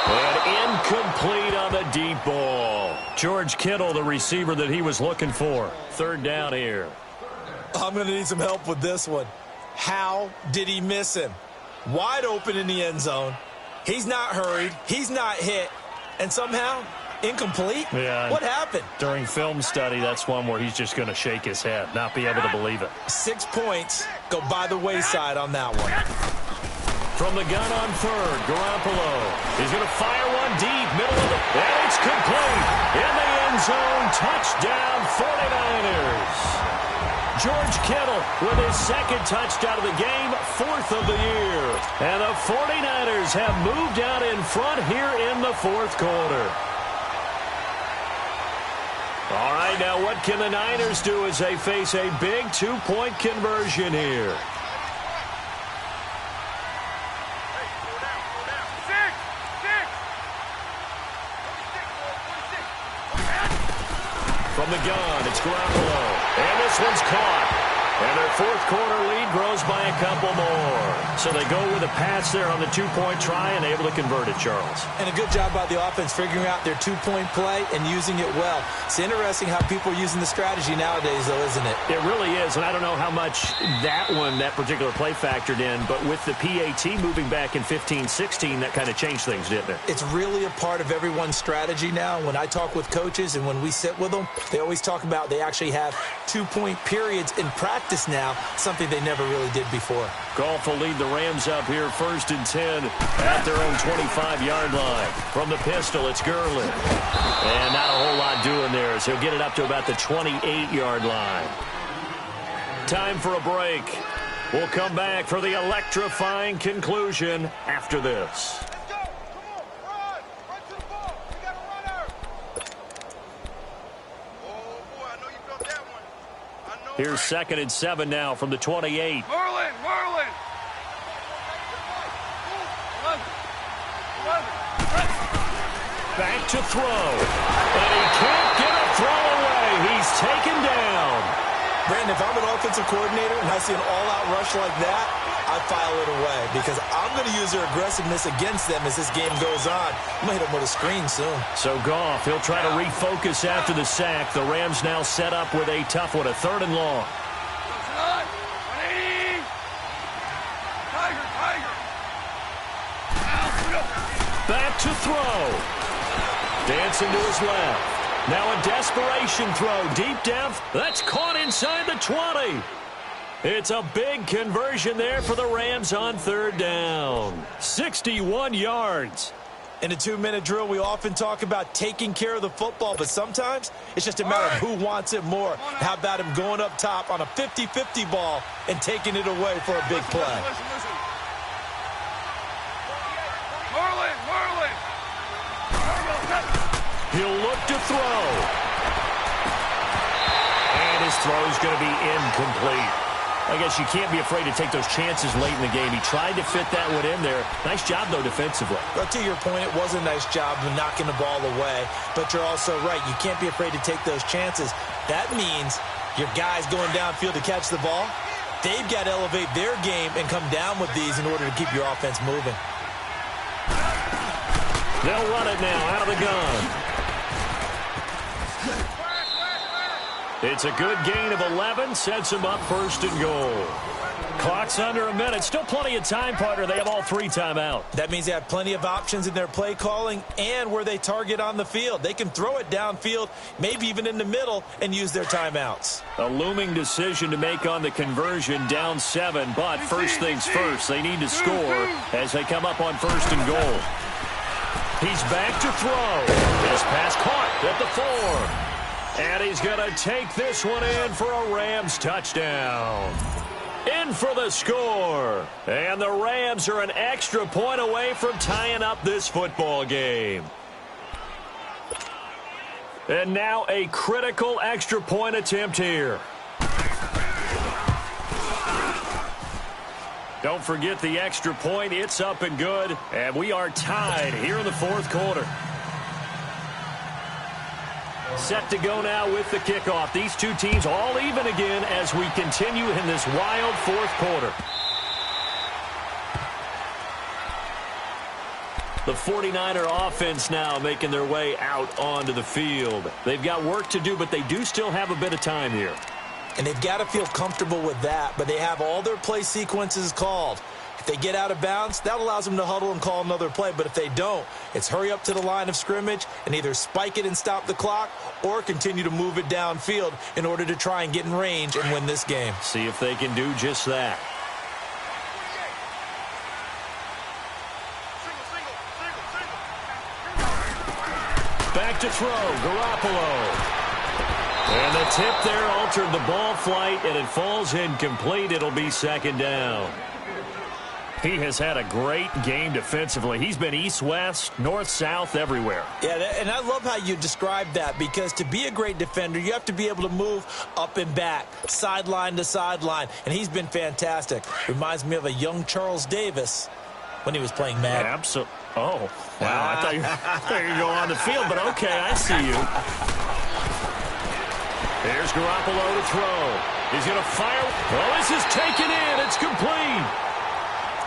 And incomplete on the deep ball. George Kittle, the receiver that he was looking for. 3rd down here. I'm going to need some help with this one. How did he miss him? Wide open in the end zone. He's not hurried. He's not hit. And somehow, incomplete? Yeah. What happened? During film study, that's one where he's just going to shake his head, not be able to believe it. 6 points go by the wayside on that one. From the gun on 3rd, Garoppolo. He's going to fire one deep, middle of the... And it's complete. In the end zone, touchdown 49ers. George Kittle with his 2nd touchdown of the game, 4th of the year. And the 49ers have moved out in front here in the 4th quarter. All right, now what can the Niners do as they face a big 2-point conversion here? From the gun, it's Garoppolo. And this one's caught. And their 4th quarter lead grows by a couple more. So they go with a pass there on the 2-point try and able to convert it, Charles. And a good job by the offense figuring out their 2-point play and using it well. It's interesting how people are using the strategy nowadays, though, isn't it? It really is, and I don't know how much that particular play factored in, but with the PAT moving back in 15-16, that kind of changed things, didn't it? It's really a part of everyone's strategy now. When I talk with coaches and when we sit with them, they always talk about they actually have 2-point periods in practice now, something they never really did before. Goff will lead the Rams up here 1st and 10 at their own 25-yard line. From the pistol, it's Gurley. And not a whole lot doing there as he'll get it up to about the 28-yard line. Time for a break. We'll come back for the electrifying conclusion after this. Here's 2nd and 7 now from the 28. Merlin! Back to throw. And he can't get a throw away. He's taken down. Brandon, if I'm an offensive coordinator and I see an all-out rush like that, I file it away because I'm going to use their aggressiveness against them as this game goes on. I'm going to hit them with a screen soon. So Goff, he'll try to refocus after the sack. The Rams now set up with a tough one, a 3rd and long. Back to throw. Dancing to his left. Now a desperation throw deep down. That's caught inside the 20. It's a big conversion there for the Rams on 3rd down. 61 yards. In a 2-minute drill, we often talk about taking care of the football, but sometimes it's just a matter of who wants it more. How about him going up top on a 50-50 ball and taking it away for a big play? Listen. Merlin! He'll look to throw. And his throw is going to be incomplete. I guess you can't be afraid to take those chances late in the game. He tried to fit that one in there. Nice job, though, defensively. Well, to your point, it was a nice job of knocking the ball away. But you're also right. You can't be afraid to take those chances. That means Your guys going downfield to catch the ball, they've got to elevate their game and come down with these in order to keep your offense moving. They'll run it now out of the gun. It's a good gain of 11, sets them up first and goal. Clock's under a minute. Still plenty of time, partner. They have all 3 timeouts. That means they have plenty of options in their play calling and where they target on the field. They can throw it downfield, maybe even in the middle, and use their timeouts. A looming decision to make on the conversion, down 7. But first things first, they need to score as they come up on first and goal. He's back to throw. His pass caught at the 4. And he's going to take this one in for a Rams touchdown. In for the score. And the Rams are an extra point away from tying up this football game. And now a critical extra point attempt here. Don't forget the extra point. It's up and good. And we are tied here in the 4th quarter. Set to go now with the kickoff. These two teams all even again as we continue in this wild 4th quarter. The 49er offense now making their way out onto the field. They've got work to do, but they do still have a bit of time here. And they've got to feel comfortable with that, but they have all their play sequences called. If they get out of bounds, that allows them to huddle and call another play. But if they don't, it's hurry up to the line of scrimmage and either spike it and stop the clock or continue to move it downfield in order to try and get in range and win this game. See if they can do just that. Back to throw, Garoppolo. And the tip there altered the ball flight, and it falls incomplete. It'll be 2nd down. He has had a great game defensively. He's been east-west, north-south, everywhere. Yeah, and I love how you described that, because to be a great defender, you have to be able to move up and back, sideline to sideline, and he's been fantastic. Reminds me of a young Charles Davis when he was playing Madden. Absolutely. Oh, wow. I thought you were going to go on the field, but okay, I see you. There's Garoppolo to throw. He's going to fire. Well, this is taken in. It's complete.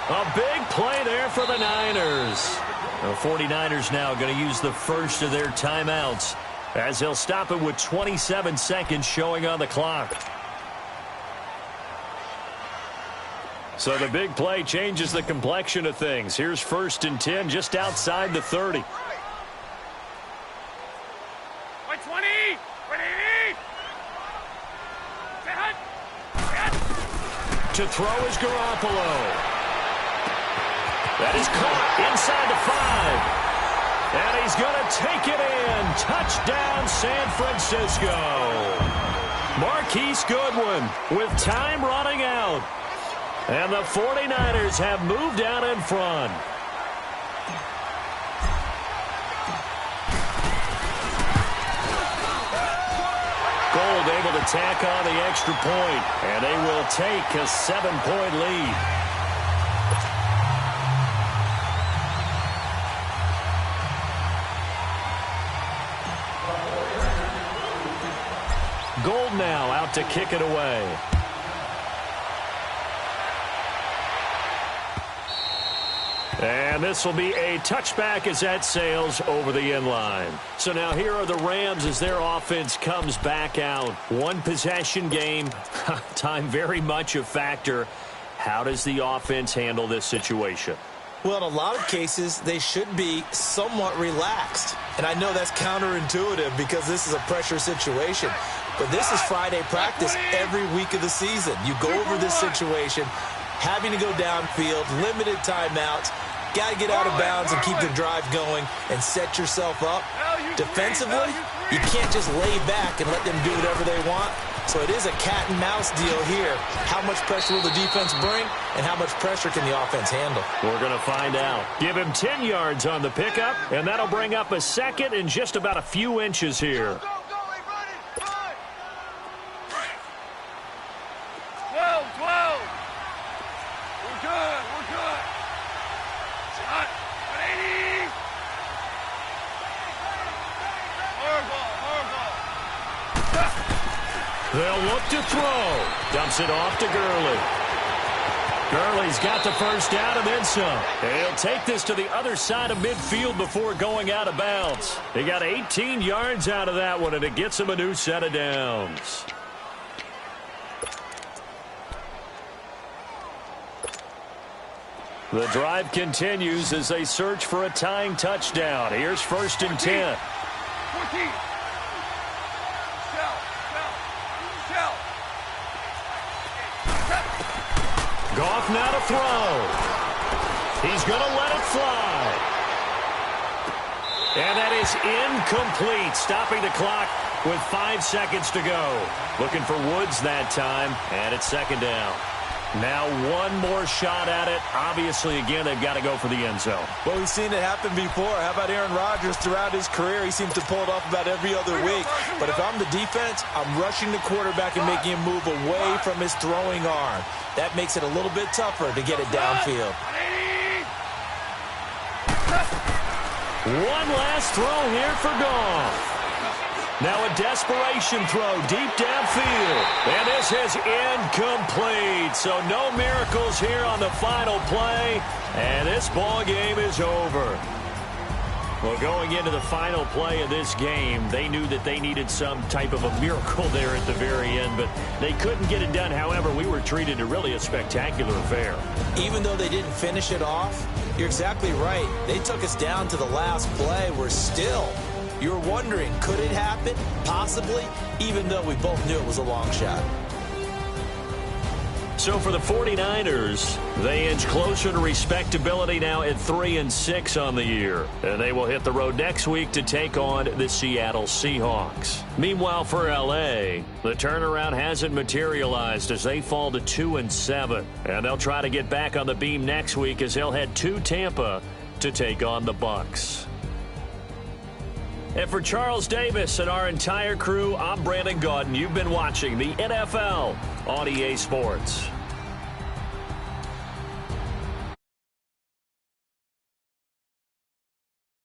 A big play there for the Niners. The 49ers now going to use the first of their timeouts as they'll stop it with 27 seconds showing on the clock. So the big play changes the complexion of things. Here's 1st and 10 just outside the 30. 20! To throw is Garoppolo. That is caught inside the 5. And he's going to take it in. Touchdown, San Francisco. Marquise Goodwin with time running out. And the 49ers have moved out in front. Gold able to tack on the extra point, and they will take a 7-point lead. Gold now out to kick it away. And this will be a touchback as that sails over the end line. So now here are the Rams as their offense comes back out. One possession game. Time very much a factor. How does the offense handle this situation? Well, in a lot of cases, they should be somewhat relaxed. And I know that's counterintuitive because this is a pressure situation. But this is Friday practice every week of the season. You go over this situation, having to go downfield, limited timeouts, got to get out of bounds and keep the drive going and set yourself up. Defensively, you can't just lay back and let them do whatever they want. So it is a cat and mouse deal here. How much pressure will the defense bring and how much pressure can the offense handle? We're going to find out. Give him 10 yards on the pickup, and that'll bring up a 2nd and just about a few inches here. 12. We're good. Shot. 180. Hard ball. They'll look to throw. Dumps it off to Gurley. Gurley's got the first down and then some. He'll take this to the other side of midfield before going out of bounds. He got 18 yards out of that one, and it gets him a new set of downs. The drive continues as they search for a tying touchdown. Here's 1st and 10. 14. Goff now to throw. He's going to let it fly. And that is incomplete, stopping the clock with 5 seconds to go. Looking for Woods that time, and it's 2nd down. Now one more shot at it. Obviously, again, they've got to go for the end zone. Well, we've seen it happen before. How about Aaron Rodgers throughout his career? He seems to pull it off about every other week. But if I'm the defense, I'm rushing the quarterback and making him move away from his throwing arm. That makes it a little bit tougher to get it downfield. One last throw here for Goff. Now a desperation throw deep downfield. And this is incomplete. So no miracles here on the final play. And this ball game is over. Well, going into the final play of this game, they knew that they needed some type of a miracle there at the very end, but they couldn't get it done. However, we were treated to really a spectacular affair. Even though they didn't finish it off, you're exactly right. They took us down to the last play. We're still, you're wondering, could it happen? Possibly, even though we both knew it was a long shot. So for the 49ers, they inch closer to respectability now at 3-6 on the year. And they will hit the road next week to take on the Seattle Seahawks. Meanwhile, for L.A., the turnaround hasn't materialized as they fall to 2-7. And they'll try to get back on the beam next week as they'll head to Tampa to take on the Bucs. And for Charles Davis and our entire crew, I'm Brandon Gaudin. You've been watching the NFL on EA Sports.